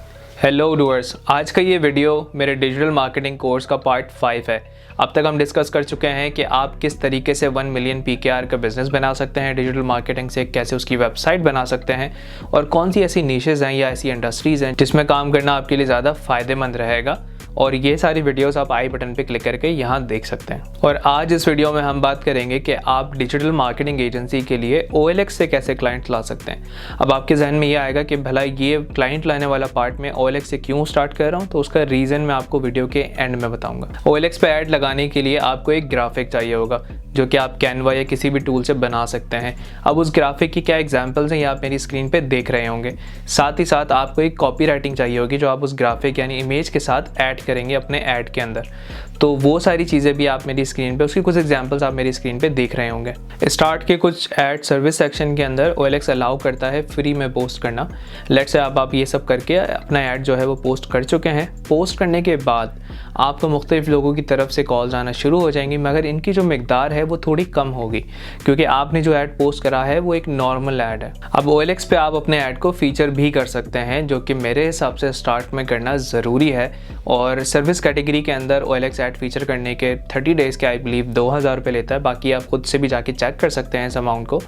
Speaker 1: हेलो डूअर्स, आज का ये वीडियो मेरे डिजिटल मार्केटिंग कोर्स का पार्ट 5 है। अब तक हम डिस्कस कर चुके हैं कि आप किस तरीके से 1 मिलियन PKR का बिज़नेस बना सकते हैं डिजिटल मार्केटिंग से, कैसे उसकी वेबसाइट बना सकते हैं, और कौन सी ऐसी निशेज़ हैं या ऐसी इंडस्ट्रीज़ हैं जिसमें काम करना आपके लिए ज़्यादा फ़ायदेमंद रहेगा और ये सारी वीडियोस आप आई बटन पे क्लिक करके यहाँ देख सकते हैं। और आज इस वीडियो में हम बात करेंगे कि आप डिजिटल मार्केटिंग एजेंसी के लिए OLX से कैसे क्लाइंट ला सकते हैं। अब आपके जहन में ये आएगा कि भला ये क्लाइंट लाने वाला पार्ट में OLX से क्यों स्टार्ट कर रहा हूँ, तो उसका रीज़न मैं आपको वीडियो के एंड में बताऊँगा। OLX पे ऐड लगाने के लिए आपको एक ग्राफिक चाहिए होगा जो कि आप कैनवा या किसी भी टूल से बना सकते हैं। अब उस ग्राफिक की क्या एग्जांपल्स हैं ये आप मेरी स्क्रीन पे देख रहे होंगे। साथ ही साथ आपको एक कॉपी राइटिंग चाहिए होगी जो आप उस ग्राफिक यानी इमेज के साथ ऐड करेंगे अपने ऐड के अंदर। तो वो सारी चीज़ें भी आप मेरी स्क्रीन पे, उसकी कुछ एग्जांपल्स आप मेरी स्क्रीन पे देख रहे होंगे। स्टार्ट के कुछ ऐड सर्विस सेक्शन के अंदर OLX अलाउ करता है फ्री में पोस्ट करना। लेट्स से आप ये सब करके अपना ऐड जो है वो पोस्ट कर चुके हैं। पोस्ट करने के बाद आपको मुख्तलिफ लोगों की तरफ से कॉल्स आना शुरू हो जाएंगी, मगर इनकी जो मिकदार है वो थोड़ी कम होगी क्योंकि आपने जो ऐड पोस्ट करा है वो एक नॉर्मल ऐड है। अब OLX पे आप अपने ऐड को फीचर भी कर सकते हैं जो कि मेरे हिसाब से स्टार्ट में करना ज़रूरी है। और सर्विस कैटेगरी के अंदर OLX ऐड फीचर करने के 30 डेज़ के आई बिलीव 2000 रुपये लेता है। बाकी आप खुद से भी जाके चेक कर सकते हैं इस अमाउंट को।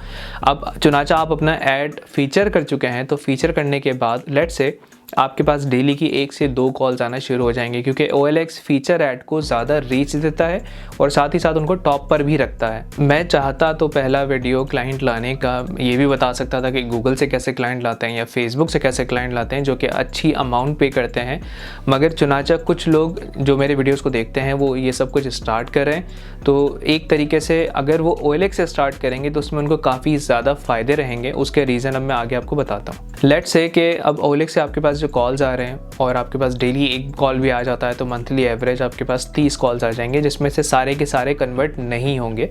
Speaker 1: अब चुनाचा आप अपना ऐड फीचर कर चुके हैं तो फीचर करने के बाद लेट्स से आपके पास डेली की 1 से 2 कॉल्स आना शुरू हो जाएंगे क्योंकि OLX फीचर ऐड को ज़्यादा रीच देता है और साथ ही साथ उनको टॉप पर भी रखता है। मैं चाहता तो पहला वीडियो क्लाइंट लाने का ये भी बता सकता था कि गूगल से कैसे क्लाइंट लाते हैं या फेसबुक से कैसे क्लाइंट लाते हैं जो कि अच्छी अमाउंट पे करते हैं, मगर चुनाचा कुछ लोग जो मेरे वीडियोज़ को देखते हैं वो ये सब कुछ स्टार्ट कर रहे हैं। तो एक तरीके से अगर वो OLX से स्टार्ट करेंगे तो उसमें उनको काफ़ी ज़्यादा फ़ायदे रहेंगे। उसके रीज़न अब मैं आगे आपको बताता हूँ। लेट्स से कि अब OLX से आपके पास जो कॉल्स आ रहे हैं और आपके पास डेली 1 कॉल भी आ जाता है तो मंथली एवरेज आपके पास 30 कॉल्स आ जाएंगे जिसमें से सारे के सारे कन्वर्ट नहीं होंगे।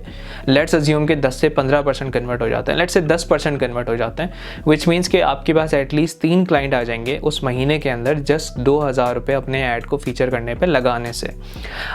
Speaker 1: लेट्स अज्यूम कि 10 से 15% कन्वर्ट हो जाते हैं, लेट्स से 10% कन्वर्ट हो जाते हैं, विच मीन्स कि आपके पास एटलीस्ट 3 क्लाइंट आ जाएंगे उस महीने के अंदर जस्ट 2000 रुपये अपने ऐड को फीचर करने पर लगाने से।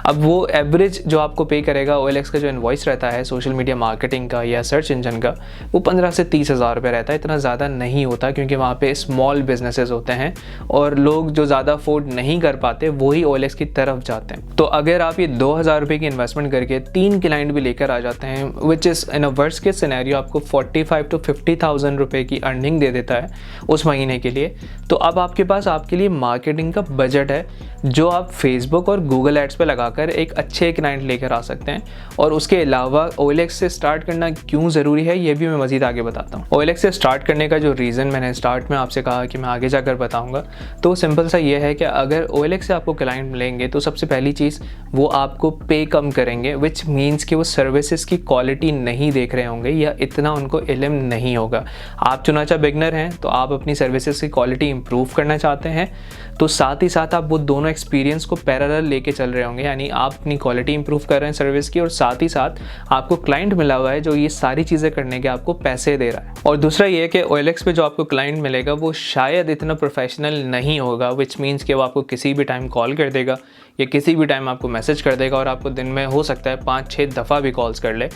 Speaker 1: अब वो एवरेज जो आपको पे करेगा OLX का जो इनवॉइस रहता है सोशल मीडिया मार्केटिंग का या सर्च इंजन का, वो 15 से 30 हज़ार रुपये रहता है। इतना ज़्यादा नहीं होता क्योंकि वहाँ पे स्मॉल बिजनेसेस होते हैं और लोग जो ज़्यादा अफोर्ड नहीं कर पाते वही OLX की तरफ जाते हैं। तो अगर आप ये 2000 रुपये की इन्वेस्टमेंट करके 3 क्लाइंट भी लेकर आ जाते हैं which is in a worst case scenario आपको 45 to 50,000 रुपये की अर्निंग दे देता है उस महीने के लिए, तो अब आपके पास आपके लिए मार्केटिंग का बजट है जो आप फेसबुक और गूगल एड्स पे लगाकर एक अच्छे क्लाइंट लेकर आ सकते हैं। और उसके अलावा OLX से स्टार्ट करना क्यों ज़रूरी है ये भी मैं मज़ीद आगे बताता हूँ। OLX से स्टार्ट करने का जो रीज़न मैंने स्टार्ट में आपसे कहा कि मैं आगे जाकर बताऊँगा, तो सिंपल सा ये है कि अगर OLX से आपको क्लाइंट मिलेंगे तो सबसे पहली चीज़ वो आपको पे कम करेंगे, विच मीन्स कि वो सर्विसेज की क्वालिटी नहीं देख रहे होंगे या इतना उनको इल्म नहीं होगा। आप चुनाचा बिगनर हैं तो आप अपनी सर्विसेज की क्वालिटी इंप्रूव करना चाहते हैं, तो साथ ही साथ आप वो दोनों एक्सपीरियंस को पैरेलल लेके चल रहे होंगे, यानी आप अपनी क्वालिटी इंप्रूव कर रहे हैं सर्विस की और साथ ही साथ आपको क्लाइंट मिला हुआ है जो ये सारी चीज़ें करने के आपको पैसे दे रहा है। और दूसरा ये है कि OLX पे जो आपको क्लाइंट मिलेगा वो शायद इतना प्रोफेशनल नहीं होगा, विच मीन्स कि वो आपको किसी भी टाइम कॉल कर देगा या किसी भी टाइम आपको मैसेज कर देगा और आपको दिन में हो सकता है 5-6 दफ़ा भी कॉल्स कर ले,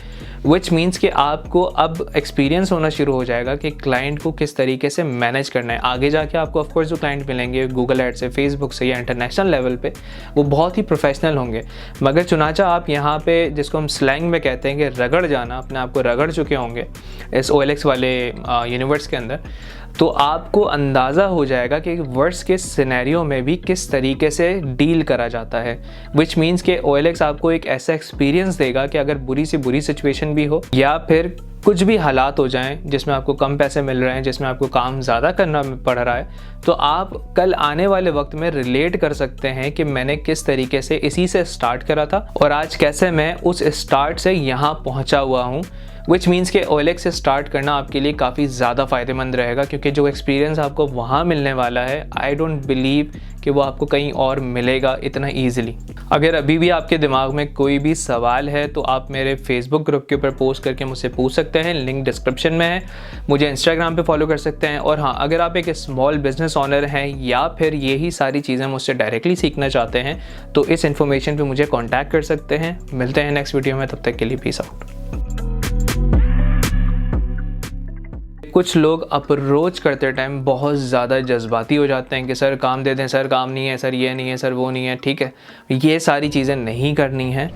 Speaker 1: विच मीन्स कि आपको अब एक्सपीरियंस होना शुरू हो जाएगा कि क्लाइंट को किस तरीके से मैनेज करना है। आगे जाके आपको ऑफकोर्स जो क्लाइंट मिलेंगे गूगल एड से, फेसबुक से या इंटरनेशनल लेवल पे, वो बहुत ही प्रोफेशनल होंगे, मगर चुनाचा आप यहाँ पे जिसको हम स्लैंग में कहते हैं कि रगड़ जाना, अपने आप को रगड़ चुके होंगे इस OLX वाले यूनिवर्स के अंदर, तो आपको अंदाज़ा हो जाएगा कि वर्स्ट के सिनेरियो में भी किस तरीके से डील करा जाता है। विच मीन्स कि OLX आपको एक ऐसा एक्सपीरियंस देगा कि अगर बुरी से बुरी सिचुएशन भी हो या फिर कुछ भी हालात हो जाएं जिसमें आपको कम पैसे मिल रहे हैं, जिसमें आपको काम ज़्यादा करना पड़ रहा है, तो आप कल आने वाले वक्त में रिलेट कर सकते हैं कि मैंने किस तरीके से इसी से स्टार्ट करा था और आज कैसे मैं उस स्टार्ट से यहाँ पहुँचा हुआ हूँ। विच मीन्स के OLX से स्टार्ट करना आपके लिए काफ़ी ज़्यादा फ़ायदेमंद रहेगा क्योंकि जो एक्सपीरियंस आपको वहाँ मिलने वाला है आई डोंट बिलीव कि वो आपको कहीं और मिलेगा इतना ईजिली। अगर अभी भी आपके दिमाग में कोई भी सवाल है तो आप मेरे फेसबुक ग्रुप के ऊपर पोस्ट करके मुझसे पूछ सकते हैं, लिंक डिस्क्रिप्शन में है। मुझे इंस्टाग्राम पे फॉलो कर सकते हैं। और हाँ, अगर आप एक स्मॉल बिजनेस ऑनर हैं या फिर यही सारी चीज़ें मुझसे डायरेक्टली सीखना चाहते हैं तो इस इन्फॉर्मेशन पे मुझे कॉन्टैक्ट कर सकते हैं। मिलते हैं नेक्स्ट वीडियो में, तब तक के लिए पीस आउट। कुछ लोग अप्रोच करते टाइम बहुत ज़्यादा जज्बाती हो जाते हैं कि सर काम दे दें, सर काम नहीं है, सर ये नहीं है, सर वो नहीं है। ठीक है, ये सारी चीज़ें नहीं करनी है।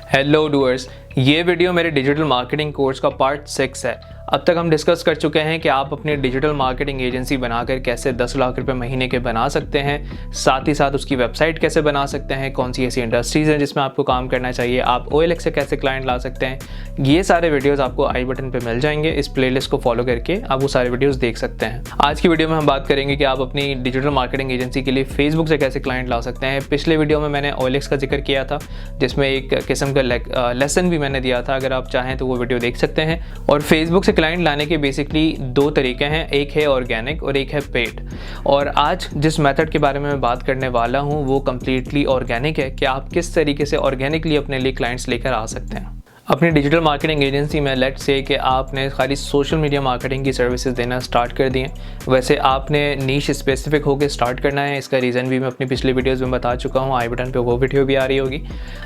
Speaker 1: हेलो डूअर्स, ये वीडियो मेरे डिजिटल मार्केटिंग कोर्स का पार्ट 6 है। अब तक हम डिस्कस कर चुके हैं कि आप अपनी डिजिटल मार्केटिंग एजेंसी बनाकर कैसे 10 लाख रुपए महीने के बना सकते हैं, साथ ही साथ उसकी वेबसाइट कैसे बना सकते हैं, कौन सी ऐसी इंडस्ट्रीज़ हैं जिसमें आपको काम करना चाहिए, आप OLX से कैसे क्लाइंट ला सकते हैं। ये सारे वीडियोस आपको आई बटन पे मिल जाएंगे। इस प्लेलिस्ट को फॉलो करके आप वो सारे वीडियोस देख सकते हैं। आज की वीडियो में हम बात करेंगे कि आप अपनी डिजिटल मार्केटिंग एजेंसी के लिए फेसबुक से कैसे क्लाइंट ला सकते हैं। पिछले वीडियो में मैंने OLX का जिक्र किया था, जिसमें एक किस्म का लेसन भी मैंने दिया था। अगर आप चाहें तो वो वीडियो देख सकते हैं। और फेसबुक से क्लाइंट लाने के बेसिकली 2 तरीके हैं, एक है ऑर्गेनिक और एक है पेड। और आज जिस मेथड के बारे में मैं बात करने वाला हूँ वो कम्प्लीटली ऑर्गेनिक है कि आप किस तरीके से ऑर्गेनिकली अपने लिए क्लाइंट्स लेकर आ सकते हैं। अपनी डिजिटल मार्केटिंग एजेंसी में लेट्स से कि आपने खाली सोशल मीडिया मार्केटिंग की सर्विसेज देना स्टार्ट कर दिए। वैसे आपने नीश स्पेसिफिक होकर स्टार्ट करना है। इसका रीज़न भी मैं अपनी पिछली वीडियोस में बता चुका हूँ, आई बटन पे वो वीडियो भी आ रही होगी।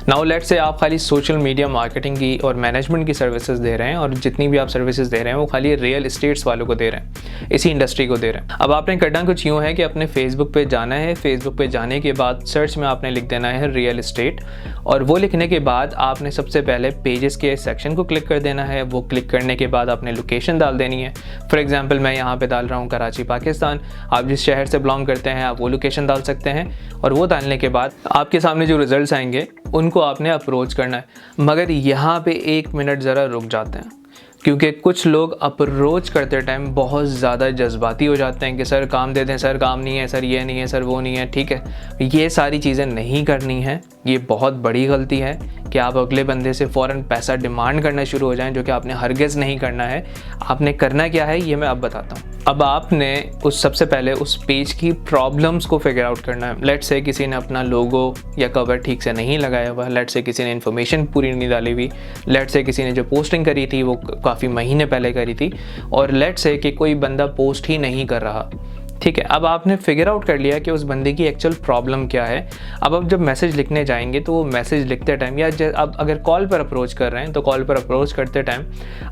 Speaker 1: नाउ लेट्स से आप खाली सोशल मीडिया मार्केटिंग की और मैनेजमेंट की सर्विसेज दे रहे हैं, और जितनी भी आप सर्विसेज दे रहे हैं वो खाली रियल इस्टेट्स वालों को दे रहे हैं, इसी इंडस्ट्री को दे रहे हैं। अब आपने करना कुछ यूँ है कि अपने फेसबुक पे जाना है। फेसबुक पे जाने के बाद सर्च में आपने लिख देना है रियल इस्टेट, और वो लिखने के बाद आपने सबसे पहले पेजेस के सेक्शन को क्लिक कर देना है। वो क्लिक करने के बाद आपने लोकेशन डाल देनी है। फॉर एग्जांपल मैं यहाँ पे डाल रहा हूँ कराची पाकिस्तान। आप जिस शहर से बिलोंग करते हैं आप वो लोकेशन डाल सकते हैं, और वो डालने के बाद आपके सामने जो रिजल्ट्स आएंगे उनको आपने अप्रोच करना है। मगर यहाँ पे 1 मिनट ज़रा रुक जाते हैं, क्योंकि कुछ लोग अप्रोच करते टाइम बहुत ज़्यादा जज्बाती हो जाते हैं कि सर काम दे दें, सर काम नहीं है, सर ये नहीं है, सर वो नहीं है। ठीक है, ये सारी चीज़ें नहीं करनी है। ये बहुत बड़ी गलती है कि आप अगले बंदे से फ़ौरन पैसा डिमांड करना शुरू हो जाएं, जो कि आपने हरगिज़ नहीं करना है। आपने करना क्या है ये मैं अब बताता हूँ। अब आपने सबसे पहले उस पेज की प्रॉब्लम्स को फिगर आउट करना है। लेट्स से किसी ने अपना लोगो या कवर ठीक से नहीं लगाया हुआ, लेट्स से किसी ने इन्फॉर्मेशन पूरी नहीं डाली हुई, लेट्स से किसी ने जो पोस्टिंग करी थी वो काफ़ी महीने पहले करी थी, और लेट्स से कि कोई बंदा पोस्ट ही नहीं कर रहा। ठीक है, अब आपने फिगर आउट कर लिया कि उस बंदे की एक्चुअल प्रॉब्लम क्या है। अब आप जब मैसेज लिखने जाएंगे तो वो मैसेज लिखते टाइम, या अब अगर कॉल पर अप्रोच कर रहे हैं तो कॉल पर अप्रोच करते टाइम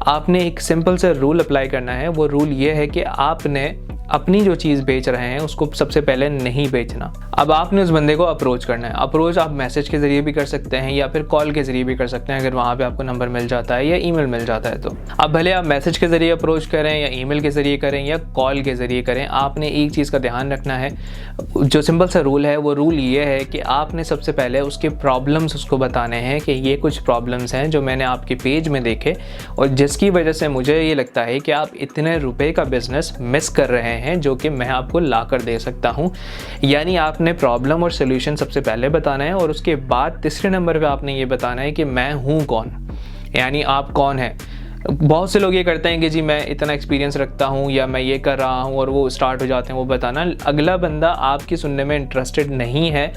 Speaker 1: आपने एक सिंपल सा रूल अप्लाई करना है। वो रूल ये है कि आपने अपनी जो चीज़ बेच रहे हैं उसको सबसे पहले नहीं बेचना। अब आपने उस बंदे को अप्रोच करना है। अप्रोच आप मैसेज के ज़रिए भी कर सकते हैं या फिर कॉल के ज़रिए भी कर सकते हैं, अगर वहाँ पे आपको नंबर मिल जाता है या ईमेल मिल जाता है तो। अब भले आप मैसेज के ज़रिए अप्रोच करें या ईमेल के ज़रिए करें या कॉल के ज़रिए करें, आपने एक चीज़ का ध्यान रखना है। जो सिंपल सा रूल है वो रूल ये है कि आपने सबसे पहले उसके प्रॉब्लम्स उसको बताने हैं कि ये कुछ प्रॉब्लम्स हैं जो मैंने आपके पेज में देखे और जिसकी वजह से मुझे ये लगता है कि आप इतने रुपए का बिजनेस मिस कर रहे हैं, जो कि मैं आपको ला कर दे सकता हूँ। यानी आपने प्रॉब्लम और सोल्यूशन सबसे पहले बताना है, और उसके बाद तीसरे नंबर पे आपने ये बताना है कि मैं हूँ कौन, यानी आप कौन हैं। बहुत से लोग ये करते हैं कि जी मैं इतना एक्सपीरियंस रखता हूँ या मैं ये कर रहा हूँ, और वो स्टार्ट हो जाते हैं वो बताना। अगला बंदा आपकी सुनने में इंटरेस्टेड नहीं है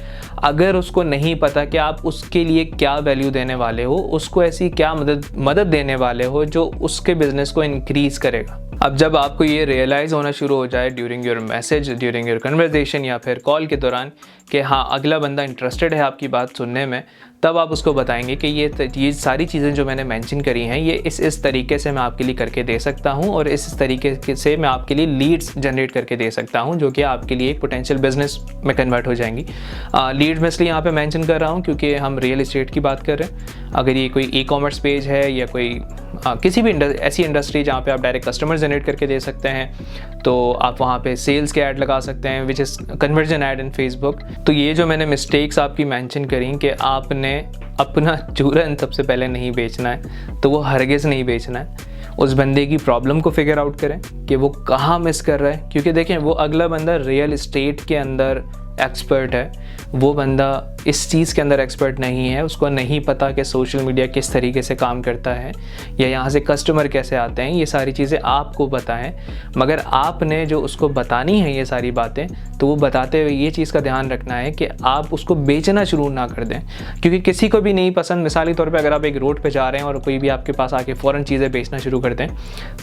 Speaker 1: अगर उसको नहीं पता कि आप उसके लिए क्या वैल्यू देने वाले हो, उसको ऐसी क्या मदद देने वाले हो जो उसके बिजनेस को इंक्रीज करेगा। अब जब आपको ये रियलाइज़ होना शुरू हो जाए during your message, during your conversation या फिर कॉल के दौरान कि हाँ अगला बंदा इंटरेस्टेड है आपकी बात सुनने में, तब आप उसको बताएंगे कि ये सारी चीज़ें जो मैंने मेंशन करी हैं ये इस तरीके से मैं आपके लिए करके दे सकता हूँ, और इस तरीके से मैं आपके लिए लीड्स जनरेट करके दे सकता हूँ, जो कि आपके लिए एक पोटेंशियल बिजनेस में कन्वर्ट हो जाएंगी। लीड्स मैं इसलिए यहाँ पे मेंशन कर रहा हूँ क्योंकि हम रियल इस्टेट की बात कर रहे हैं। अगर ये कोई ई-कॉमर्स पेज है या कोई किसी भी ऐसी इंडस्ट्री जहाँ पे आप डायरेक्ट कस्टमर जनरेट करके दे सकते हैं, तो आप वहाँ पे सेल्स के ऐड लगा सकते हैं, which is conversion add in Facebook. तो ये जो मैंने मिस्टेक्स आपकी मेंशन करी कि आपने अपना चूरन सबसे पहले नहीं बेचना है, तो वो हरगिज़ नहीं बेचना है। उस बंदे की प्रॉब्लम को फिगर आउट करें कि वो कहाँ मिस कर रहा है, क्योंकि देखें वो अगला बंदा रियल इस्टेट के अंदर एक्सपर्ट है, वो बंदा इस चीज़ के अंदर एक्सपर्ट नहीं है। उसको नहीं पता कि सोशल मीडिया किस तरीके से काम करता है या यहाँ से कस्टमर कैसे आते हैं। ये सारी चीज़ें आपको बताएं, मगर आपने जो उसको बतानी है ये सारी बातें, तो वो बताते हुए ये चीज़ का ध्यान रखना है कि आप उसको बेचना शुरू ना कर दें, क्योंकि किसी को भी नहीं पसंद। मिसाली तौर पे अगर आप एक रोड पे जा रहे हैं और कोई भी आपके पास आके फ़ौरन चीज़ें बेचना शुरू कर दें,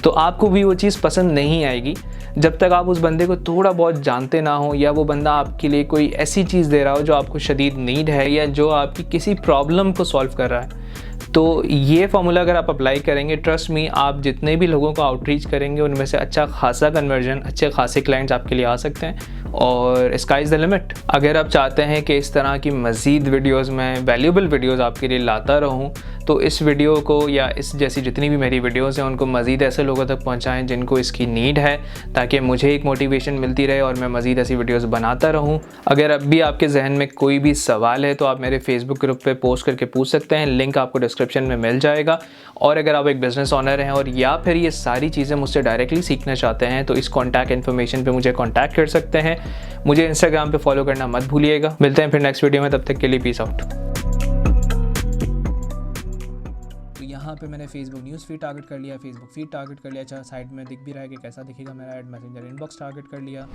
Speaker 1: तो आपको भी वो चीज़ पसंद नहीं आएगी जब तक आप उस बंदे को थोड़ा बहुत जानते ना हो, या वो बंदा आपके लिए कोई ऐसी चीज़ दे रहा हो जो आपको शदीद नीड है या जो आपकी किसी प्रॉब्लम को सॉल्व कर रहा है। तो ये फॉर्मूला अगर आप अप्लाई करेंगे, ट्रस्ट मी, आप जितने भी लोगों को आउटरीच करेंगे उनमें से अच्छा खासा कन्वर्जन, अच्छे खासे क्लाइंट्स आपके लिए आ सकते हैं, और स्काई इज़ द लिमिट। अगर आप चाहते हैं कि इस तरह की मज़ीद वीडियोस में वैल्यूएबल वीडियोस आपके लिए लाता रहूं, तो इस वीडियो को या इस जैसी जितनी भी मेरी वीडियोज़ हैं उनको मज़ीद ऐसे लोगों तक पहुँचाएँ जिनको इसकी नीड है, ताकि मुझे एक मोटिवेशन मिलती रहे और मैं मज़ीद ऐसी वीडियोज़ बनाता रहूँ। अगर अब भी आपके जहन में कोई भी सवाल है तो आप मेरे फेसबुक ग्रुप पे पोस्ट करके पूछ सकते हैं, लिंक आपको डिस्क्रिप्शन में मिल जाएगा। और अगर आप एक बिज़नेस ओनर हैं और या फिर ये सारी चीज़ें मुझसे डायरेक्टली सीखना चाहते हैं तो इस कॉन्टैक्ट इन्फॉर्मेशन पे मुझे कॉन्टैक्ट कर सकते हैं। मुझे इंस्टाग्राम पे फॉलो करना मत भूलिएगा। मिलते हैं फिर नेक्स्ट वीडियो में, तब तक के लिए पीस आउट। तो यहाँ पे मैंने फेसबुक न्यूज़ फीड टारगेट कर लिया, फेसबुक फीड टारगेट कर लिया। अच्छा, साइड में दिख भी रहा है कि कैसा दिखेगा मेरा ऐड। मैसेंजर इनबॉक्स टारगेट कर लिया।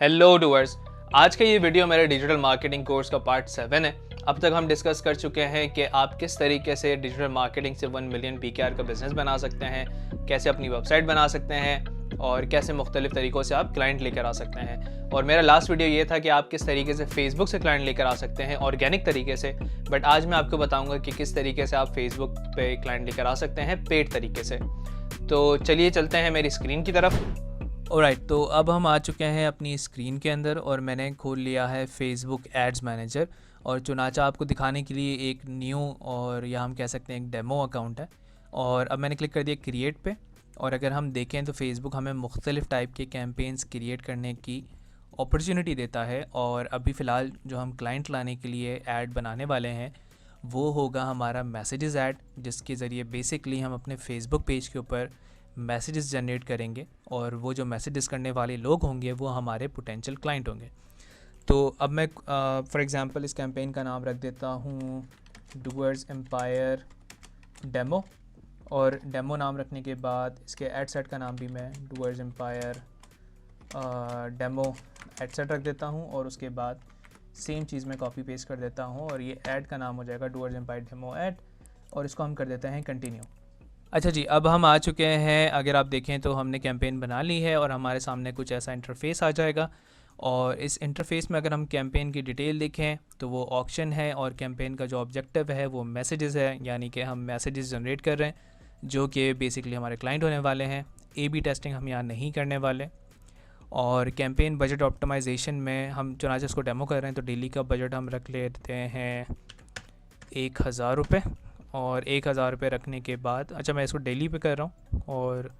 Speaker 1: हेलो डूअर्स, आज का ये वीडियो मेरे डिजिटल मार्केटिंग कोर्स का पार्ट 7 है। अब तक हम डिस्कस कर चुके हैं कि आप किस तरीके से डिजिटल मार्केटिंग से 1 मिलियन PKR का बिजनेस बना सकते हैं, कैसे अपनी वेबसाइट बना सकते हैं और कैसे मुख्तलिफ तरीक़ों से आप क्लाइंट लेकर आ सकते हैं। और मेरा लास्ट वीडियो ये था कि आप किस तरीके से फेसबुक से क्लाइंट लेकर आ सकते हैं ऑर्गेनिक तरीके से। बट आज मैं आपको बताऊंगा कि किस तरीके से आप फेसबुक पे क्लाइंट लेकर आ सकते हैं पेड तरीके से। तो चलिए चलते हैं मेरी स्क्रीन की तरफ। ऑलराइट, तो अब हम आ चुके हैं अपनी स्क्रीन के अंदर और मैंने खोल लिया है फेसबुक एड्स मैनेजर। और चुनाचा आपको दिखाने के लिए एक न्यू और या हम कह सकते हैं एक डेमो अकाउंट है। और अब मैंने क्लिक कर दिया क्रिएट पे। और अगर हम देखें तो फेसबुक हमें मुख्तलिफ़ टाइप के कैंपेन्स क्रिएट करने की अपॉर्चुनिटी देता है। और अभी फ़िलहाल जो हम क्लाइंट लाने के लिए ऐड बनाने वाले हैं वो होगा हमारा मैसेजेस ऐड, जिसके ज़रिए बेसिकली हम अपने फेसबुक पेज के ऊपर मैसेजेस जनरेट करेंगे और वो जो मैसेजेस करने वाले लोग होंगे वो हमारे पोटेंशियल क्लाइंट होंगे। तो अब मैं फॉर एग्ज़ाम्पल इस कैंपेन का नाम रख देता हूँ डूअर्स एम्पायर डेमो। और डेमो नाम रखने के बाद इसके एड सेट का नाम भी मैं Doers Empire demo ad set रख देता हूँ। और उसके बाद सेम चीज़ में कॉपी पेस्ट कर देता हूँ और ये ऐड का नाम हो जाएगा डूअर्स एम्पायर डेमो ऐड। और इसको हम कर देते हैं कंटिन्यू। अच्छा जी, अब हम आ चुके हैं। अगर आप देखें तो हमने कैंपेन बना ली है और हमारे सामने कुछ ऐसा इंटरफेस आ जाएगा। और इस इंटरफेस में अगर हम कैंपेन की डिटेल देखें तो वो ऑक्शन है और कैंपेन का जो ऑब्जेक्टिव है वो मैसेजेस है, यानी कि हम मैसेजेस जनरेट कर रहे हैं जो कि बेसिकली हमारे क्लाइंट होने वाले हैं। A/B टेस्टिंग हम यहाँ नहीं करने वाले। और कैंपेन बजट ऑप्टिमाइजेशन में हम चुनाचे इसको डेमो कर रहे हैं तो डेली का बजट हम रख लेते हैं 1000 रुपये। और 1000 रुपये रखने के बाद, अच्छा मैं इसको डेली पे कर रहा हूँ और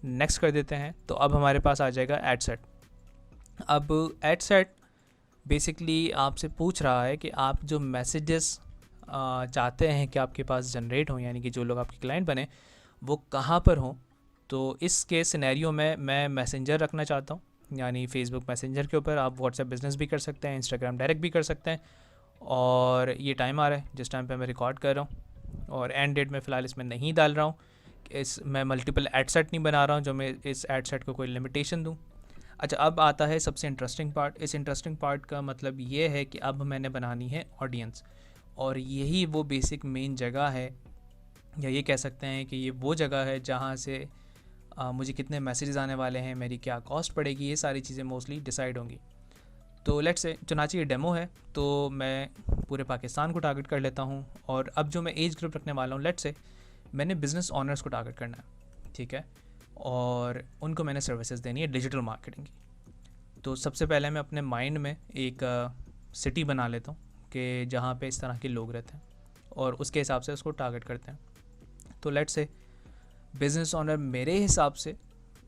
Speaker 1: नेक्स्ट कर देते हैं। तो अब हमारे पास आ जाएगा एड सेट। अब एड सेट बेसिकली आपसे पूछ रहा है कि आप जो मैसेजेस चाहते हैं कि आपके पास जनरेट हों, यानी कि जो लोग आपके क्लाइंट बने वो कहाँ पर हों। तो इसके सिनेरियो में मैं मैसेंजर रखना चाहता हूँ, यानी फेसबुक मैसेंजर के ऊपर। आप व्हाट्सएप बिज़नेस भी कर सकते हैं, इंस्टाग्राम डायरेक्ट भी कर सकते हैं। और ये टाइम आ रहा है जिस टाइम पे मैं रिकॉर्ड कर रहा हूँ और एंड डेट में फ़िलहाल इसमें नहीं डाल रहा हूँ। मैं मल्टीपल एड सेट नहीं बना रहा हूँ जो मैं इस एड सेट को कोई लिमिटेशन दूँ। अच्छा, अब आता है सबसे इंटरेस्टिंग पार्ट। इस इंटरेस्टिंग पार्ट का मतलब ये है कि अब मैंने बनानी है ऑडियंस। और यही वो बेसिक मेन जगह है, या ये कह सकते हैं कि ये वो जगह है जहाँ से मुझे कितने मैसेजेस आने वाले हैं, मेरी क्या कॉस्ट पड़ेगी, ये सारी चीज़ें मोस्टली डिसाइड होंगी। तो लेट्स से चुनाची ये डेमो है तो मैं पूरे पाकिस्तान को टारगेट कर लेता हूँ। और अब जो मैं एज ग्रुप रखने वाला हूँ, लेट्स से मैंने बिज़नेस ऑनर्स को टारगेट करना है, ठीक है। और उनको मैंने सर्विसेज देनी है डिजिटल मार्केटिंग की। तो सबसे पहले मैं अपने माइंड में एक सिटी बना लेता हूँ कि जहाँ पे इस तरह के लोग रहते हैं और उसके हिसाब से उसको टारगेट करते हैं। तो लेट्स से बिज़नेस ऑनर मेरे हिसाब से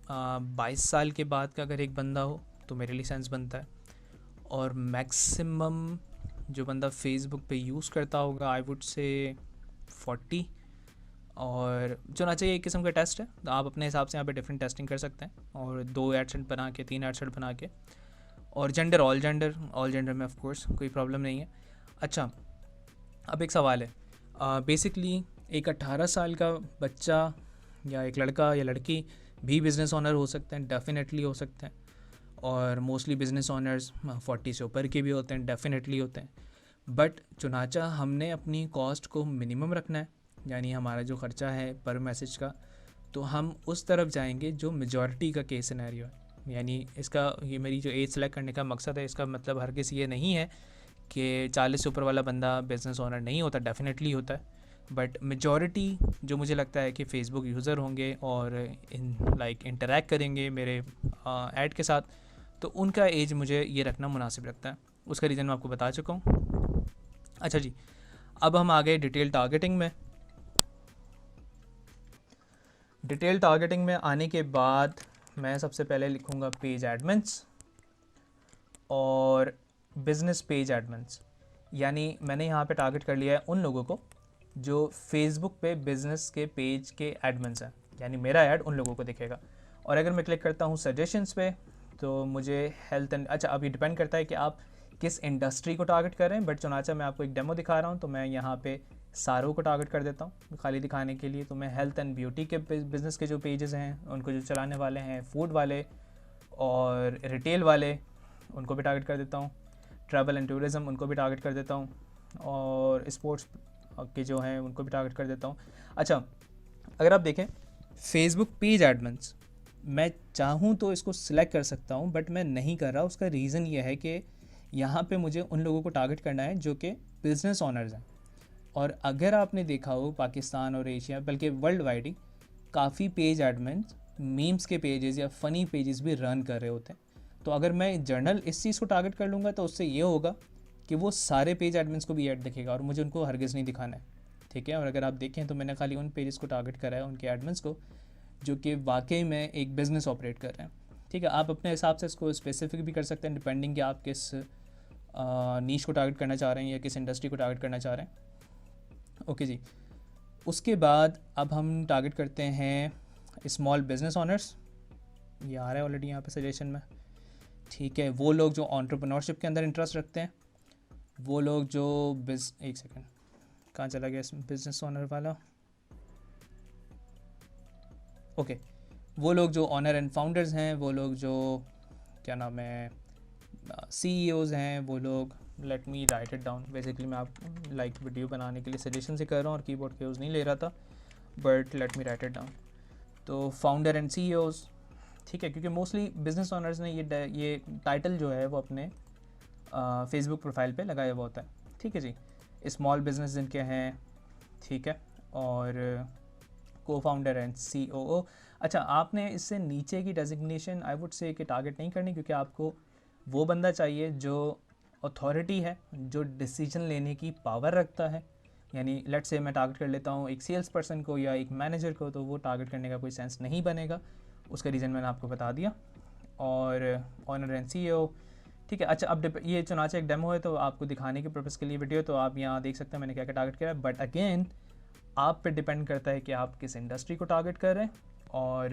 Speaker 1: 22 साल के बाद का अगर एक बंदा हो तो मेरे लिए सेंस बनता है। और मैक्सिमम जो बंदा फेसबुक पे यूज़ करता होगा आई वुड से 40। और जो ना चाहिए एक किस्म का टेस्ट है, तो आप अपने हिसाब से यहाँ पे डिफरेंट टेस्टिंग कर सकते हैं और 2 एड सेट बना के 3 एड सेट बना के। और जेंडर ऑल जेंडर में ऑफ कोर्स कोई प्रॉब्लम नहीं है। अच्छा, अब एक सवाल है। बेसिकली एक 18 साल का बच्चा या एक लड़का या लड़की भी बिज़नेस ऑनर हो सकते हैं, डेफिनेटली हो सकते हैं। और मोस्टली बिज़नेस ऑनर्स 40 से ऊपर के भी होते हैं, डेफिनेटली होते हैं। बट चुनाचा हमने अपनी कॉस्ट को मिनिमम रखना है, यानी हमारा जो ख़र्चा है पर मैसेज का, तो हम उस तरफ जाएंगे जो मेजॉरिटी का केस सिनेरियो है। यानी ये मेरी जो एज सेलेक्ट करने का मकसद है, इसका मतलब हर किसी ये नहीं है कि 40 से ऊपर वाला बंदा बिज़नेस ओनर नहीं होता, डेफिनेटली होता है। बट मेजॉरिटी जो मुझे लगता है कि फ़ेसबुक यूज़र होंगे और इंटरैक्ट करेंगे मेरे ऐड के साथ, तो उनका एज मुझे ये रखना मुनासिब लगता है। उसका रीज़न मैं आपको बता चुका हूँ। अच्छा जी, अब हम आ गए डिटेल टारगेटिंग में। डिटेल टारगेटिंग में आने के बाद मैं सबसे पहले लिखूँगा पेज एडमिन्स और बिजनेस पेज एडमिन्स, यानी मैंने यहाँ पे टारगेट कर लिया है उन लोगों को जो फेसबुक पे बिज़नेस के पेज के एडमिन्स हैं, यानी मेरा ऐड उन लोगों को दिखेगा। और अगर मैं क्लिक करता हूँ सजेशंस पे तो मुझे हेल्थ एंड, अच्छा अब ये डिपेंड करता है कि आप किस इंडस्ट्री को टारगेट कर रहे हैं, बट चुनाचा मैं आपको एक डेमो दिखा रहा हूँ तो मैं यहाँ पे सारों को टारगेट कर देता हूँ खाली दिखाने के लिए। तो मैं हेल्थ एंड ब्यूटी के बिज़नेस के जो पेजेस हैं उनको जो चलाने वाले हैं, फूड वाले और रिटेल वाले उनको भी टारगेट कर देता हूँ, ट्रैवल एंड टूरिज़म उनको भी टारगेट कर देता हूँ, और स्पोर्ट्स के जो हैं उनको भी टारगेट कर देता हूँ। अच्छा, अगर आप देखें फेसबुक पेज एडमिन्स, मैं चाहूँ तो इसको सिलेक्ट कर सकता हूँ बट मैं नहीं कर रहा। उसका रीज़न ये है कि यहाँ पे मुझे उन लोगों को टारगेट करना है जो कि बिज़नेस ऑनर्स हैं। और अगर आपने देखा हो पाकिस्तान और एशिया बल्कि वर्ल्ड वाइड ही काफ़ी पेज एडमिन्स मीम्स के पेजेस या फ़नी पेजेस भी रन कर रहे होते हैं। तो अगर मैं जर्नल इस चीज़ को टारगेट कर लूँगा तो उससे ये होगा कि वो सारे पेज एडमिन्स को भी ऐड दिखेगा और मुझे उनको हरगिज़ नहीं दिखाना है, ठीक है। और अगर आप देखें तो मैंने खाली उन पेजेस को टारगेट करा है, उनके एडमिन्स को जो कि वाकई में एक बिज़नेस ऑपरेट कर रहे हैं, ठीक है। आप अपने हिसाब से इसको स्पेसिफिक भी कर सकते हैं डिपेंडिंग कि आप किस नीश को टारगेट करना चाह रहे हैं या किस इंडस्ट्री को टारगेट करना चाह रहे हैं। ओके जी, उसके बाद अब हम टारगेट करते हैं स्मॉल बिजनेस ऑनर्स, ये आ रहा है ऑलरेडी यहाँ पे सजेशन में, ठीक है। वो लोग जो एंटरप्रेन्योरशिप के अंदर इंटरेस्ट रखते हैं, वो लोग जो एक सेकेंड कहाँ चला गया बिजनेस ऑनर वाला, ओके। वो लोग जो ऑनर एंड फाउंडर्स हैं, वो लोग जो क्या नाम है CEOs हैं, वो लोग, let me right it down. Basically मैं आप लाइक वीडियो बनाने के लिए सजेशन से कर रहा हूँ और कीबोर्ड के यूज़ नहीं ले रहा था, but let me right it down. तो फाउंडर एंड CEOs, ठीक है, क्योंकि मोस्टली बिजनेस ऑनर्स ने ये टाइटल जो है वो अपने फेसबुक प्रोफाइल पे लगाया हुआ होता है, ठीक है जी। स्मॉल बिजनेस जिनके हैं, ठीक है, और को फाउंडर एंड COO। अच्छा, आपने इससे नीचे की डेजिग्नेशन आई वुड से कि टारगेट नहीं करनी, क्योंकि आपको वो बंदा चाहिए जो अथॉरिटी है, जो डिसीजन लेने की पावर रखता है। यानी लेट्स से मैं टारगेट कर लेता हूँ एक सेल्स पर्सन को या एक मैनेजर को, तो वो टारगेट करने का कोई सेंस नहीं बनेगा। उसका रीज़न मैंने आपको बता दिया। और ऑनर एंड CEO, ठीक है। अच्छा, अब ये चुनाचे एक डेमो है तो आपको दिखाने के पर्पज़ के लिए वीडियो, तो आप यहाँ देख सकते हैं मैंने क्या क्या टारगेट किया है। बट अगेन आप पे डिपेंड करता है कि आप किस इंडस्ट्री को टारगेट कर रहे हैं और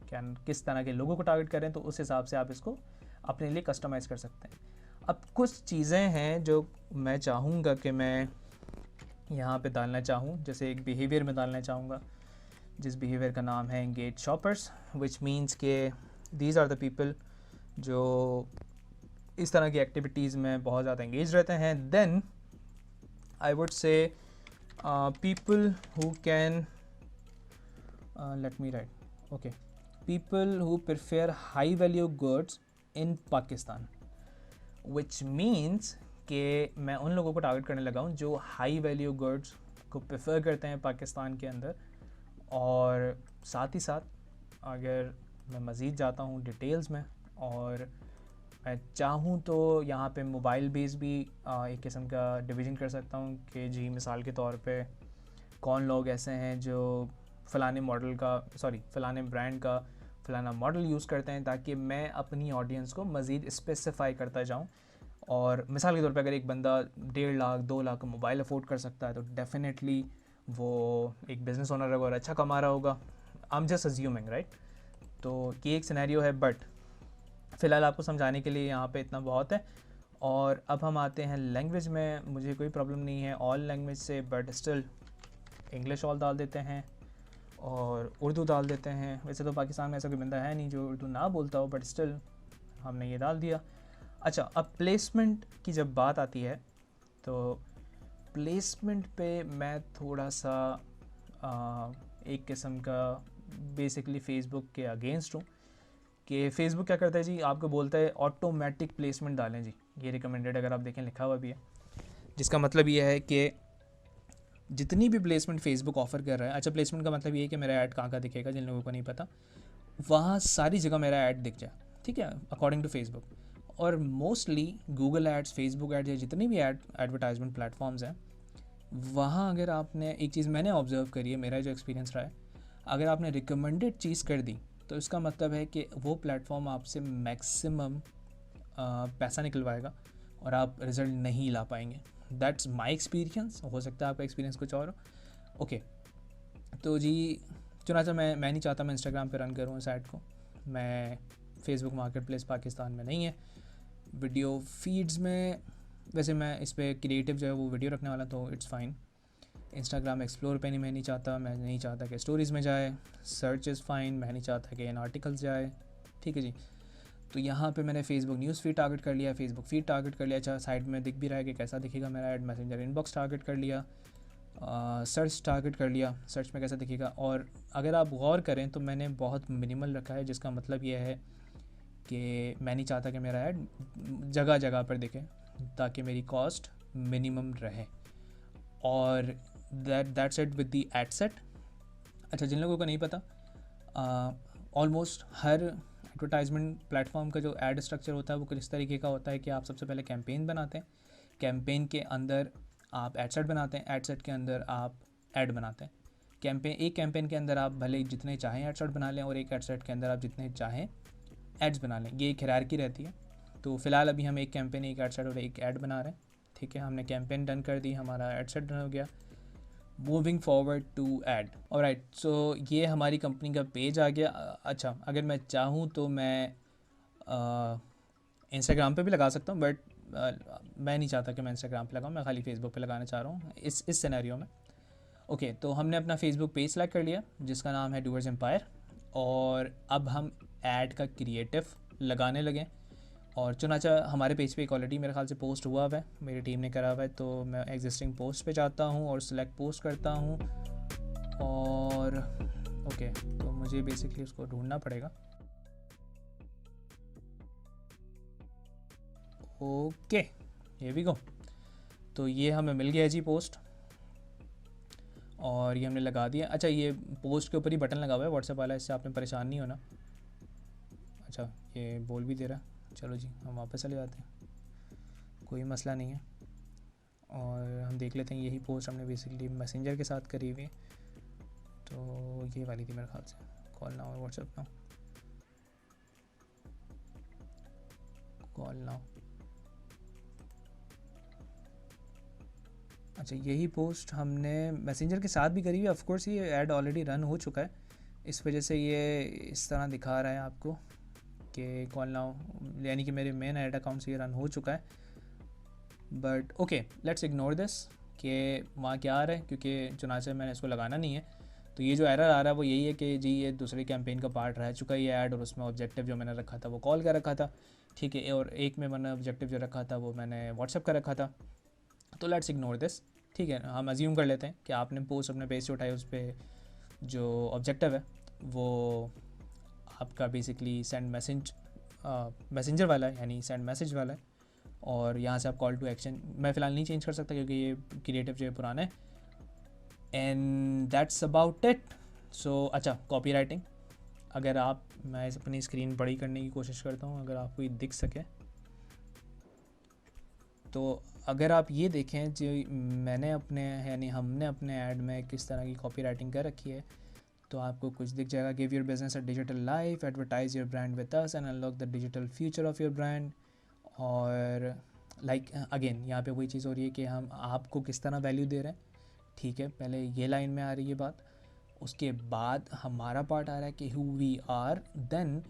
Speaker 1: क्या किस तरह के लोगों को टारगेट कर रहे हैं, तो उस हिसाब से आप इसको अपने लिए कस्टमाइज़ कर सकते हैं। अब कुछ चीज़ें हैं जो मैं चाहूँगा कि मैं यहाँ पे डालना चाहूँ, जैसे एक बिहेवियर में डालना चाहूँगा जिस बिहेवियर का नाम है एंगेज शॉपर्स, विच मीन्स के दीज आर द पीपल जो इस तरह की एक्टिविटीज़ में बहुत ज़्यादा एंगेज रहते हैं। Then I would say people who can let me write okay people who prefer high value goods in Pakistan, which means कि मैं उन लोगों को टारगेट करने लगा हूँ जो हाई वैल्यू गुड्स को प्रेफर करते हैं पाकिस्तान के अंदर। और साथ ही साथ अगर मैं मज़ीद जाता हूँ डिटेल्स में और मैं चाहूँ तो यहाँ पे मोबाइल बेस भी एक किस्म का डिवीज़न कर सकता हूँ कि जी मिसाल के तौर पे कौन लोग ऐसे हैं जो फ़लाने ब्रांड का फ़लाना मॉडल यूज़ करते हैं, ताकि मैं अपनी ऑडियंस को मज़ीद स्पेसिफाई करता जाऊँ। और मिसाल के तौर पे अगर एक बंदा 1.5 लाख 2 लाख का मोबाइल अफोर्ड कर सकता है तो डेफिनेटली वो एक बिज़नेस ओनर होगा और अच्छा कमा रहा होगा। I am just assuming, right. तो ये एक सिनेरियो है, बट फ़िलहाल आपको समझाने के लिए यहाँ पे इतना बहुत है। और अब हम आते हैं लैंग्वेज में। मुझे कोई प्रॉब्लम नहीं है ऑल लैंग्वेज से, बट स्टिल इंग्लिश ऑल डाल देते हैं और उर्दू डाल देते हैं। वैसे तो पाकिस्तान में ऐसा कोई बंदा है नहीं जो उर्दू ना बोलता हो, बट स्टिल हमने ये डाल दिया। अच्छा, अब प्लेसमेंट की जब बात आती है तो प्लेसमेंट पे मैं थोड़ा सा एक किस्म का बेसिकली फ़ेसबुक के अगेंस्ट हूँ कि फ़ेसबुक क्या करता है जी, आपको बोलता है ऑटोमेटिक प्लेसमेंट डालें जी। ये रिकमेंडेड अगर आप देखें लिखा हुआ भी है, जिसका मतलब ये है कि जितनी भी प्लेसमेंट फ़ेसबुक ऑफ़र कर रहा है, अच्छा प्लेसमेंट का मतलब ये है कि मेरा ऐड कहाँ दिखेगा, जिन लोगों को नहीं पता, वहाँ सारी जगह मेरा ऐड दिख जाए, ठीक है, अकॉर्डिंग टू फेसबुक। और mostly Google ads, Facebook ads या जितनी भी एडवर्टाइजमेंट प्लेटफॉर्म्स हैं, वहाँ अगर आपने एक चीज़ मैंने ऑब्ज़र्व करी है, मेरा जो एक्सपीरियंस रहा है, अगर आपने रिकमेंडेड चीज़ कर दी तो इसका मतलब है कि वो प्लेटफॉर्म आपसे मैक्सिमम पैसा निकलवाएगा और आप रिज़ल्ट नहीं ला पाएंगे। दैट्स माई एक्सपीरियंस, हो सकता है आपका एक्सपीरियंस कुछ और हो। ओके, तो जी चुनाचा मैं नहीं चाहता मैं इंस्टाग्राम पे रन करूँ इस ऐड को। मैं फेसबुक मार्केट प्लेस पाकिस्तान में नहीं है, वीडियो फीड्स में वैसे मैं इस पर क्रिएटिव जो है वो वीडियो रखने वाला, तो इट्स फाइन। इंस्टाग्राम एक्सप्लोर पे नहीं, मैं नहीं चाहता कि स्टोरीज़ में जाए। सर्च इज़ फाइन, मैं नहीं चाहता कि इन आर्टिकल्स जाए। ठीक है जी, तो यहाँ पे मैंने फेसबुक न्यूज़ फीड टारगेट कर लिया, फेसबुक फीड टारगेट कर लिया। अच्छा, साइड में दिख भी रहा है कि कैसा दिखेगा मेरा ऐड। मैसेंजर इनबॉक्स टारगेट कर लिया, सर्च टारगेट कर लिया, सर्च में कैसा दिखेगा। और अगर आप गौर करें तो मैंने बहुत मिनिमल रखा है, जिसका मतलब ये है कि मैं नहीं चाहता कि मेरा ऐड जगह जगह पर दिखे, ताकि मेरी कॉस्ट मिनिमम रहे। और that's it with the ad set. अच्छा, जिन लोगों को नहीं पता, ऑलमोस्ट हर एडवर्टाइजमेंट प्लेटफॉर्म का जो ऐड स्ट्रक्चर होता है वो कुछ इस तरीके का होता है कि आप सबसे पहले कैंपेन बनाते हैं, कैंपेन के अंदर आप एड सेट बनाते हैं, एड सेट के अंदर आप ऐड बनाते हैं। एक कैंपेन के अंदर आप भले जितने चाहें एड सेट बना लें और एक एड सेट के अंदर आप जितने चाहें एड्स बना लें। ये एक हायरार्की रहती है। तो फिलहाल अभी हम एक कैंपेन, एक एड सेट और एक ऐड बना रहे हैं। ठीक है, हमने कैंपेन डन कर दी, हमारा एड सेट डन हो गया। Moving forward to add. Alright, so ये हमारी कंपनी का पेज आ गया। अच्छा, अगर मैं चाहूँ तो मैं इंस्टाग्राम पे भी लगा सकता हूँ, बट मैं नहीं चाहता कि मैं इंस्टाग्राम पे लगाऊँ, मैं खाली फेसबुक पे लगाना चाह रहा हूँ इस सिनेरियो में। ओके, तो हमने अपना फेसबुक पेज सेलेक्ट कर लिया जिसका नाम है डूअर्स एम्पायर, और अब हम ऐड का क्रिएटिव लगाने लगे। और चुनाचा हमारे पेज पे एक ऑलरेडी मेरे ख्याल से पोस्ट हुआ हुआ है, मेरी टीम ने करा हुआ है, तो मैं एग्जिस्टिंग पोस्ट पे जाता हूँ और सिलेक्ट पोस्ट करता हूँ। और ओके, तो मुझे बेसिकली उसको ढूंढना पड़ेगा। ओके, ये भी गो, तो ये हमें मिल गया जी पोस्ट, और ये हमने लगा दिया। अच्छा, ये पोस्ट के ऊपर ही बटन लगा हुआ है व्हाट्सएप वाला, इससे आपने परेशान नहीं होना। अच्छा, ये बोल भी दे रहा है। चलो जी, हम वापस चले जाते हैं, कोई मसला नहीं है। और हम देख लेते हैं, यही पोस्ट हमने बेसिकली मैसेंजर के साथ करी हुई, तो ये वाली थी मेरे ख्याल से, call now WhatsApp now, call now. अच्छा, यही पोस्ट हमने मैसेंजर के साथ भी करी हुई। ऑफ कोर्स ये ऐड ऑलरेडी रन हो चुका है, इस वजह से ये इस तरह दिखा रहा है आपको कि कॉल नाउ, यानी कि मेरे मेन ऐड अकाउंट से ये रन हो चुका है। But okay, let's ignore this कि वहाँ क्या आ रहा है, क्योंकि चुनाचे मैंने इसको लगाना नहीं है। तो ये जो एरर आ रहा है वो यही है कि जी ये दूसरे कैंपेन का पार्ट रह चुका है ये ऐड, और उसमें ऑब्जेक्टिव जो मैंने रखा था वो कॉल का रखा था। ठीक है, और एक में मैंने ऑब्जेक्टिव जो रखा था वो मैंने व्हाट्सएप का रखा था। तो लेट्स इग्नोर दिस। ठीक है, हम अज्यूम कर लेते हैं कि आपने पोस्ट अपने पेज से उठाई, उस पर जो ऑब्जेक्टिव है वो आपका बेसिकली सेंड मैसेंजर वाला है, यानी सेंड मैसेज वाला है। और यहाँ से आप कॉल टू एक्शन मैं फ़िलहाल नहीं चेंज कर सकता क्योंकि ये क्रिएटिव जो है पुराना है। And that's about it. So अच्छा, कॉपी राइटिंग, अगर आप, मैं अपनी स्क्रीन बड़ी करने की कोशिश करता हूँ अगर आपको ये दिख सके, तो अगर आप ये देखें जो मैंने अपने, यानी हमने अपने ऐड में किस तरह की कॉपी राइटिंग कर रखी है, तो आपको कुछ दिख जाएगा। Give your business a digital life, advertise your brand with us and unlock the digital future of your brand. और लाइक अगेन यहाँ पे वही चीज़ हो रही है कि हम आपको किस तरह वैल्यू दे रहे हैं। ठीक है, पहले ये लाइन में आ रही है बात, उसके बाद हमारा पार्ट आ रहा है कि who we are, then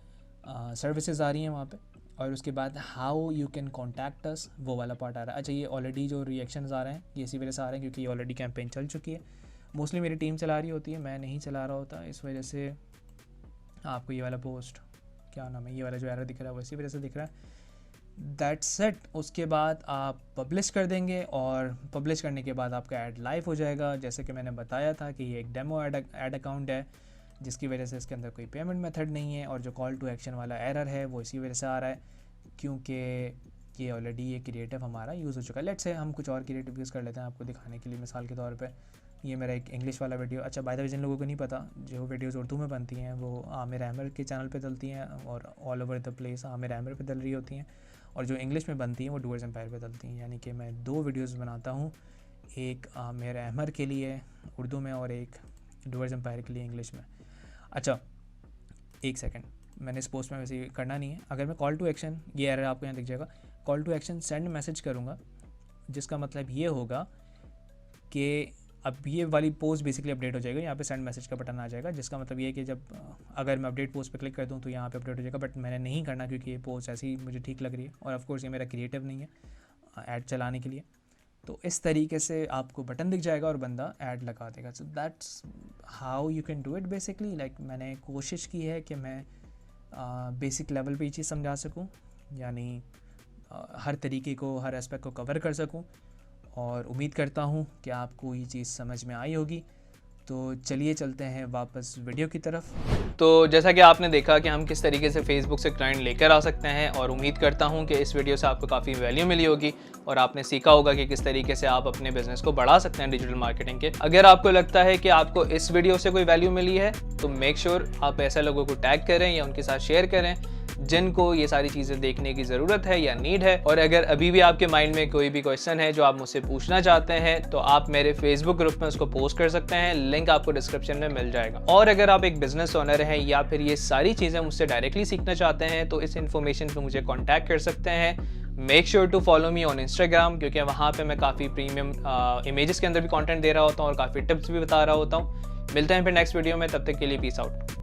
Speaker 1: services आ रही हैं वहाँ पे, और उसके बाद how you can contact us, वो वाला पार्ट आ रहा है। अच्छा, ये ऑलरेडी जो रिएक्शंस आ रहे हैं ये इसी वजह से आ रहे हैं क्योंकि ये ऑलरेडी कैंपेन चल चुकी है। मोस्टली मेरी टीम चला रही होती है, मैं नहीं चला रहा होता, इस वजह से आपको ये वाला पोस्ट, क्या नाम है, ये वाला जो एरर दिख रहा है वो इसी वजह से दिख रहा है। That's it. उसके बाद आप पब्लिश कर देंगे, और पब्लिश करने के बाद आपका ऐड लाइव हो जाएगा। जैसे कि मैंने बताया था कि ये एक डेमो ऐड अकाउंट है, जिसकी वजह से इसके अंदर कोई पेमेंट मेथड नहीं है, और जो कॉल टू एक्शन वाला एरर है वो इसी वजह से आ रहा है क्योंकि ये ऑलरेडी ये क्रिएटिव हमारा यूज़ हो चुका है। लेट्स से हम कुछ और क्रिएटिव यूज़ कर लेते हैं आपको दिखाने के लिए। मिसाल के तौर पे ये मेरा एक इंग्लिश वाला वीडियो, अच्छा बाय द वे जिन लोगों को नहीं पता, जो वीडियोज़ उर्दू में बनती हैं वो आमिर अहमर के चैनल पे डलती हैं, और all over the place Aamir Ahmar पे डल रही होती हैं, और जो इंग्लिश में बनती हैं वो डूअर्स एम्पायर पे डलती हैं। यानी कि मैं 2 वीडियोज़ बनाता हूँ, एक आमिर अहमर के लिए उर्दू में और एक डूअर्स एम्पायर के लिए इंग्लिश में। अच्छा एक सेकंड, मैंने इस पोस्ट में वैसे करना नहीं है। अगर मैं कॉल टू एक्शन, ये एरर आपको यहाँ दिख जाएगा, call to action send message करूँगा, जिसका मतलब ये होगा कि अब ये वाली पोस्ट बेसिकली अपडेट हो जाएगा, यहाँ पे सेंड मैसेज का बटन आ जाएगा, जिसका मतलब ये है कि जब अगर मैं अपडेट पोस्ट पे क्लिक कर दूँ तो यहाँ पे अपडेट हो जाएगा। बट मैंने नहीं करना क्योंकि ये पोस्ट ऐसी ही मुझे ठीक लग रही है और ऑफ कोर्स ये मेरा क्रिएटिव नहीं है ऐड चलाने के लिए। तो इस तरीके से आपको बटन दिख जाएगा और बंदा ऐड लगा देगा। So that's how you can do it basically. Like मैंने कोशिश की है कि मैं बेसिक लेवल पे ये चीज़ समझा सकूँ, यानी हर तरीके को, हर एस्पेक्ट को कवर कर सकूँ, और उम्मीद करता हूँ कि आपको ये चीज़ समझ में आई होगी। तो चलिए चलते हैं वापस वीडियो की तरफ। तो जैसा कि आपने देखा कि हम किस तरीके से फेसबुक से क्लाइंट लेकर आ सकते हैं, और उम्मीद करता हूँ कि इस वीडियो से आपको काफ़ी वैल्यू मिली होगी और आपने सीखा होगा कि किस तरीके से आप अपने बिजनेस को बढ़ा सकते हैं डिजिटल मार्केटिंग के। अगर आपको लगता है कि आपको इस वीडियो से कोई वैल्यू मिली है तो मेक श्योर आप ऐसे लोगों को टैग करें या उनके साथ शेयर करें जिनको ये सारी चीज़ें देखने की ज़रूरत है या नीड है। और अगर अभी भी आपके माइंड में कोई भी क्वेश्चन है जो आप मुझसे पूछना चाहते हैं तो आप मेरे फेसबुक ग्रुप में उसको पोस्ट कर सकते हैं, लिंक आपको डिस्क्रिप्शन में मिल जाएगा। और अगर आप एक बिजनेस ओनर हैं या फिर ये सारी चीज़ें मुझसे डायरेक्टली सीखना चाहते हैं तो इस इन्फॉर्मेशन पर मुझे कॉन्टैक्ट कर सकते हैं। Make sure to follow me on Instagram, क्योंकि वहाँ पे मैं काफ़ी प्रीमियम इमेजेस के अंदर भी कंटेंट दे रहा होता हूँ और काफ़ी टिप्स भी बता रहा होता हूँ। मिलते हैं फिर नेक्स्ट वीडियो में, तब तक के लिए पीस आउट।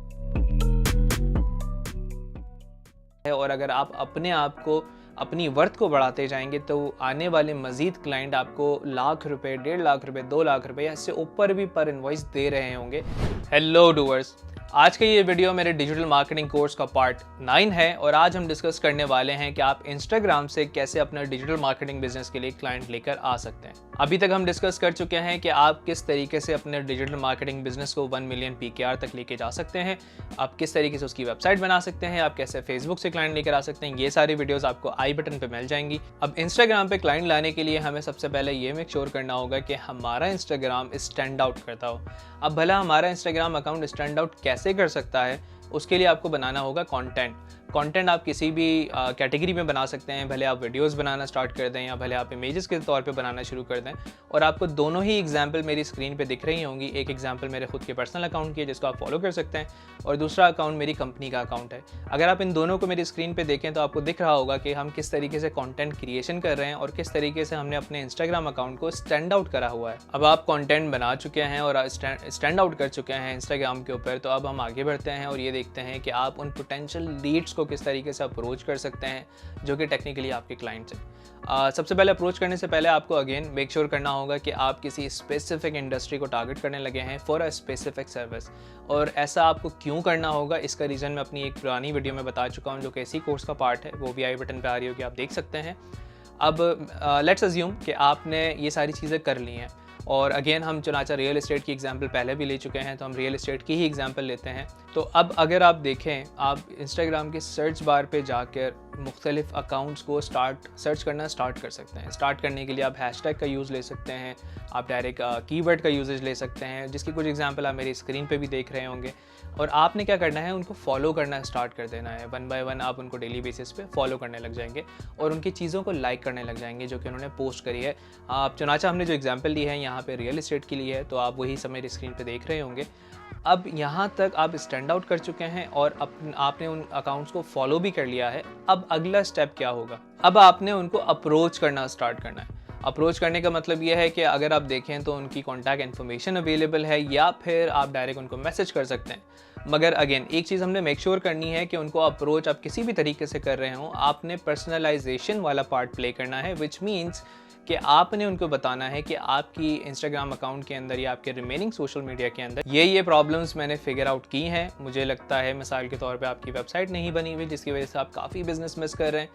Speaker 1: और अगर आप अपने आप को, अपनी वर्थ को बढ़ाते जाएंगे तो आने वाले मजीद क्लाइंट आपको लाख रुपए, 1.5 लाख रुपए, 2 लाख रुपए या इससे ऊपर भी पर इनवॉइस दे रहे होंगे। हेलो डूअर्स, आज का ये वीडियो मेरे डिजिटल मार्केटिंग कोर्स का पार्ट 9 है और आज हम डिस्कस करने वाले हैं कि आप इंस्टाग्राम से कैसे अपना डिजिटल मार्केटिंग बिजनेस के लिए क्लाइंट लेकर आ सकते हैं। अभी तक हम डिस्कस कर चुके हैं कि आप किस तरीके से अपने डिजिटल मार्केटिंग बिजनेस को 1 मिलियन PKR तक लेके जा सकते हैं, आप किस तरीके से उसकी वेबसाइट बना सकते हैं, आप कैसे फेसबुक से क्लाइंट लेकर आ सकते हैं। ये सारी वीडियोस आपको आई बटन पे मिल जाएंगी। अब इंस्टाग्राम पे क्लाइंट लाने के लिए हमें सबसे पहले ये मेक श्योर करना होगा कि हमारा इंस्टाग्राम स्टैंड आउट करता हो। अब भला हमारा इंस्टाग्राम अकाउंट स्टैंड आउट कैसे कर सकता है, उसके लिए आपको बनाना होगा कंटेंट आप किसी भी कैटेगरी में बना सकते हैं, भले आप वीडियोस बनाना स्टार्ट कर दें या भले आप इमेजेस के तौर पे बनाना शुरू कर दें। और आपको दोनों ही एग्जांपल मेरी स्क्रीन पे दिख रही होंगी। एक एग्जांपल मेरे खुद के पर्सनल अकाउंट की है जिसको आप फॉलो कर सकते हैं, और दूसरा अकाउंट मेरी कंपनी का अकाउंट है। अगर आप इन दोनों को मेरी स्क्रीन पर देखें तो आपको दिख रहा होगा कि हम किस तरीके से कॉन्टेंट क्रिएशन कर रहे हैं और किस तरीके से हमने अपने इंस्टाग्राम अकाउंट को स्टैंड आउट करा हुआ है। अब आप कॉन्टेंट बना चुके हैं और स्टैंड आउट कर चुके हैं इंस्टाग्राम के ऊपर, तो अब हम आगे बढ़ते हैं और ये देखते हैं कि आप उन पोटेंशियल लीड्स को किस तरीके से अप्रोच कर सकते हैं जो कि टेक्निकली आपके क्लाइंट्स हैं। सबसे पहले अप्रोच करने से पहले आपको अगेन मेक श्योर करना होगा कि आप किसी स्पेसिफिक इंडस्ट्री को टारगेट करने लगे हैं फॉर अ स्पेसिफिक सर्विस। और ऐसा आपको क्यों करना होगा, इसका रीज़न मैं अपनी एक पुरानी वीडियो में बता चुका हूँ जो कि इसी कोर्स का पार्ट है, वो भी आई बटन पे आ रही होगी, आप देख सकते हैं। अब लेट्स अज्यूम कि आपने ये सारी चीज़ें कर ली हैं, और अगेन हम चुनाचा रियल एस्टेट की एग्जांपल पहले भी ले चुके हैं, तो हम रियल एस्टेट की ही एग्जांपल लेते हैं। तो अब अगर आप देखें, आप इंस्टाग्राम के सर्च बार पे जाकर मुख्तलिफ अकाउंट्स को सर्च करना स्टार्ट कर सकते हैं। स्टार्ट करने के लिए आप हैशटैग का यूज़ ले सकते हैं, आप डायरेक्ट कीवर्ड का यूजेज ले सकते हैं, जिसकी कुछ एग्जांपल आप मेरी स्क्रीन पे भी देख रहे होंगे। और आपने क्या करना है, उनको फॉलो करना स्टार्ट कर देना है। 1 बाय 1 आप उनको डेली बेसिस पे फॉलो करने लग जाएंगे और उनकी चीज़ों को लाइक करने लग जाएंगे जो कि उन्होंने पोस्ट करी है। आप चुनाचा हमने जो एग्जांपल ली है यहाँ पे रियल एस्टेट के लिए है, तो आप वही सब मेरी स्क्रीन पे देख रहे होंगे। अब यहाँ तक आप स्टैंड आउट कर चुके हैं और आपने उन अकाउंट्स को फॉलो भी कर लिया है। अब अगला स्टेप क्या होगा, अब आपने उनको अप्रोच करना स्टार्ट करना है। अप्रोच करने का मतलब ये है कि अगर आप देखें तो उनकी कॉन्टैक्ट इन्फॉर्मेशन अवेलेबल है या फिर आप डायरेक्ट उनको मैसेज कर सकते हैं। मगर अगेन एक चीज़ हमने मेक श्योर करनी है कि उनको अप्रोच आप किसी भी तरीके से कर रहे हो, आपने पर्सनलाइजेशन वाला पार्ट प्ले करना है, विच मीन्स कि आपने उनको बताना है कि आपकी इंस्टाग्राम अकाउंट के अंदर या आपके रिमेनिंग सोशल मीडिया के अंदर ये प्रॉब्लम्स मैंने फिगर आउट की हैं। मुझे लगता है मिसाल के तौर पे आपकी वेबसाइट नहीं बनी हुई जिसकी वजह से आप काफ़ी बिजनेस मिस कर रहे हैं,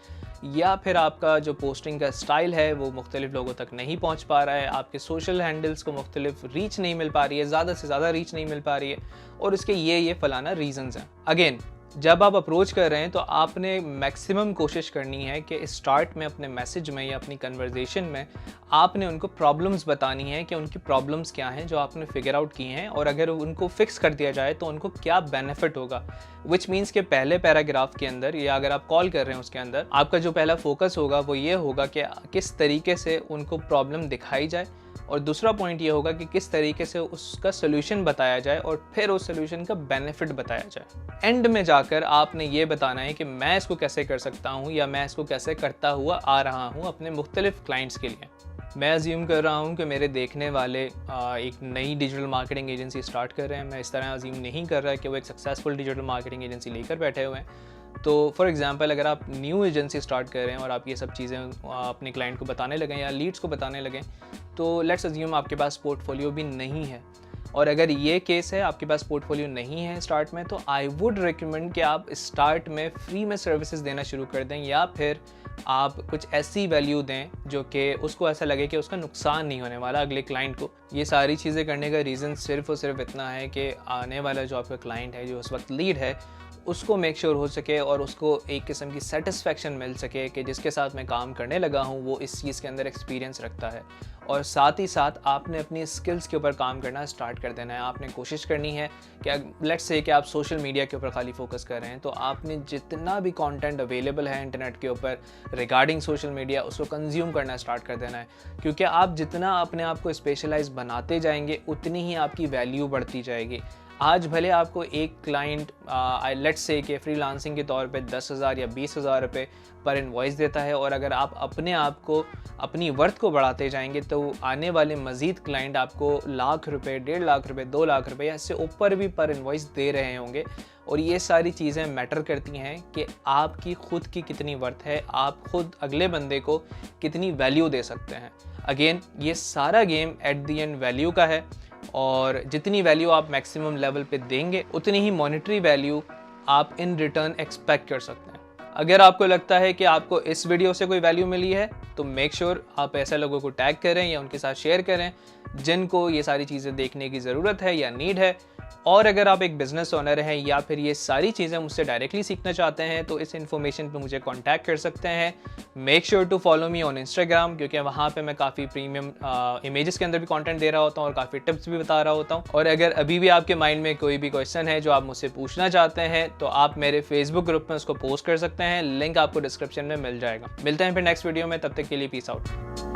Speaker 1: या फिर आपका जो पोस्टिंग का स्टाइल है वो मुख्तलिफ लोगों तक नहीं पहुंच पा रहा है, आपके सोशल हैंडल्स को मुख्तलिफ रीच नहीं मिल पा रही है, ज़्यादा से ज़्यादा रीच नहीं मिल पा रही है, और इसके ये फलाना रीजंस हैं। अगेन जब आप अप्रोच कर रहे हैं तो आपने मैक्सिमम कोशिश करनी है कि स्टार्ट में अपने मैसेज में या अपनी कन्वर्जेशन में आपने उनको प्रॉब्लम्स बतानी है कि उनकी प्रॉब्लम्स क्या हैं जो आपने फिगर आउट की हैं, और अगर उनको फिक्स कर दिया जाए तो उनको क्या बेनिफिट होगा। विच मीन्स के पहले पैराग्राफ के अंदर या अगर आप कॉल कर रहे हैं उसके अंदर आपका जो पहला फोकस होगा वो ये होगा कि किस तरीके से उनको प्रॉब्लम दिखाई जाए, और दूसरा पॉइंट ये होगा कि किस तरीके से उसका सोल्यूशन बताया जाए और फिर उस सोल्यूशन का बेनिफिट बताया जाए। एंड में जाकर आपने ये बताना है कि मैं इसको कैसे कर सकता हूँ या मैं इसको कैसे करता हुआ आ रहा हूँ अपने मुख्तलिफ क्लाइंट्स के लिए। मैं अज्यूम कर रहा हूँ कि मेरे देखने वाले एक नई डिजिटल मार्केटिंग एजेंसी स्टार्ट कर रहे हैं। मैं इस तरह अज्यूम नहीं कर रहा कि वो एक सक्सेसफुल डिजिटल मार्केटिंग एजेंसी लेकर बैठे हुए हैं। तो फॉर एग्जांपल अगर आप न्यू एजेंसी स्टार्ट कर रहे हैं और आप ये सब चीज़ें अपने क्लाइंट को बताने लगें या लीड्स को बताने लगें, तो लेट्स अज्यूम आपके पास पोर्टफोलियो भी नहीं है। और अगर ये केस है, आपके पास पोर्टफोलियो नहीं है स्टार्ट में, तो आई वुड रिकमेंड कि आप स्टार्ट में फ्री में सर्विसेज देना शुरू कर दें या फिर आप कुछ ऐसी वैल्यू दें जो कि उसको ऐसा लगे कि उसका नुकसान नहीं होने वाला अगले क्लाइंट को। ये सारी चीज़ें करने का रीज़न सिर्फ और सिर्फ इतना है कि आने वाला जो आपका क्लाइंट है, जो उस वक्त लीड है, उसको मेक श्योर हो सके और उसको एक किस्म की सेटिस्फेक्शन मिल सके कि जिसके साथ मैं काम करने लगा हूँ वो इस चीज़ के अंदर एक्सपीरियंस रखता है। और साथ ही साथ आपने अपनी स्किल्स के ऊपर काम करना स्टार्ट कर देना है। आपने कोशिश करनी है कि लेट्स से कि आप सोशल मीडिया के ऊपर खाली फोकस कर रहे हैं, तो आपने जितना भी कंटेंट अवेलेबल है इंटरनेट के ऊपर रिगार्डिंग सोशल मीडिया, उसको कंज्यूम करना स्टार्ट कर देना है। क्योंकि आप जितना अपने आप को स्पेशलाइज बनाते जाएंगे उतनी ही आपकी वैल्यू बढ़ती जाएगी। आज भले आपको एक क्लाइंट लेट्स से कि फ्रीलांसिंग के तौर पे 10,000 या 20,000 रुपये पर इनवॉइस देता है, और अगर आप अपने आप को अपनी वर्थ को बढ़ाते जाएंगे तो आने वाले मज़ीद क्लाइंट आपको लाख रुपए, 1.5 लाख रुपए, 2 लाख रुपए या इससे ऊपर भी पर इनवॉइस दे रहे होंगे। और ये सारी चीज़ें मैटर करती हैं कि आपकी खुद की कितनी वर्थ है, आप खुद अगले बंदे को कितनी वैल्यू दे सकते हैं। अगेन ये सारा game at the end value का है, और जितनी वैल्यू आप मैक्सिमम लेवल पे देंगे उतनी ही मॉनेटरी वैल्यू आप इन रिटर्न एक्सपेक्ट कर सकते हैं। अगर आपको लगता है कि आपको इस वीडियो से कोई वैल्यू मिली है तो मेक श्योर आप ऐसे लोगों को टैग करें या उनके साथ शेयर करें जिनको ये सारी चीज़ें देखने की ज़रूरत है या नीड है। और अगर आप एक बिज़नेस ओनर हैं या फिर ये सारी चीज़ें मुझसे डायरेक्टली सीखना चाहते हैं तो इस इन्फॉर्मेशन पे मुझे कांटेक्ट कर सकते हैं। Make sure to follow me on Instagram, क्योंकि वहाँ पे मैं काफ़ी प्रीमियम इमेजेस के अंदर भी कंटेंट दे रहा होता हूँ और काफ़ी टिप्स भी बता रहा होता हूँ। और अगर अभी भी आपके माइंड में कोई भी क्वेश्चन है जो आप मुझसे पूछना चाहते हैं तो आप मेरे फेसबुक ग्रुप में उसको पोस्ट कर सकते हैं। लिंक आपको डिस्क्रिप्शन में मिल जाएगा। मिलते हैं फिर नेक्स्ट वीडियो में, तब तक के लिए पीस आउट।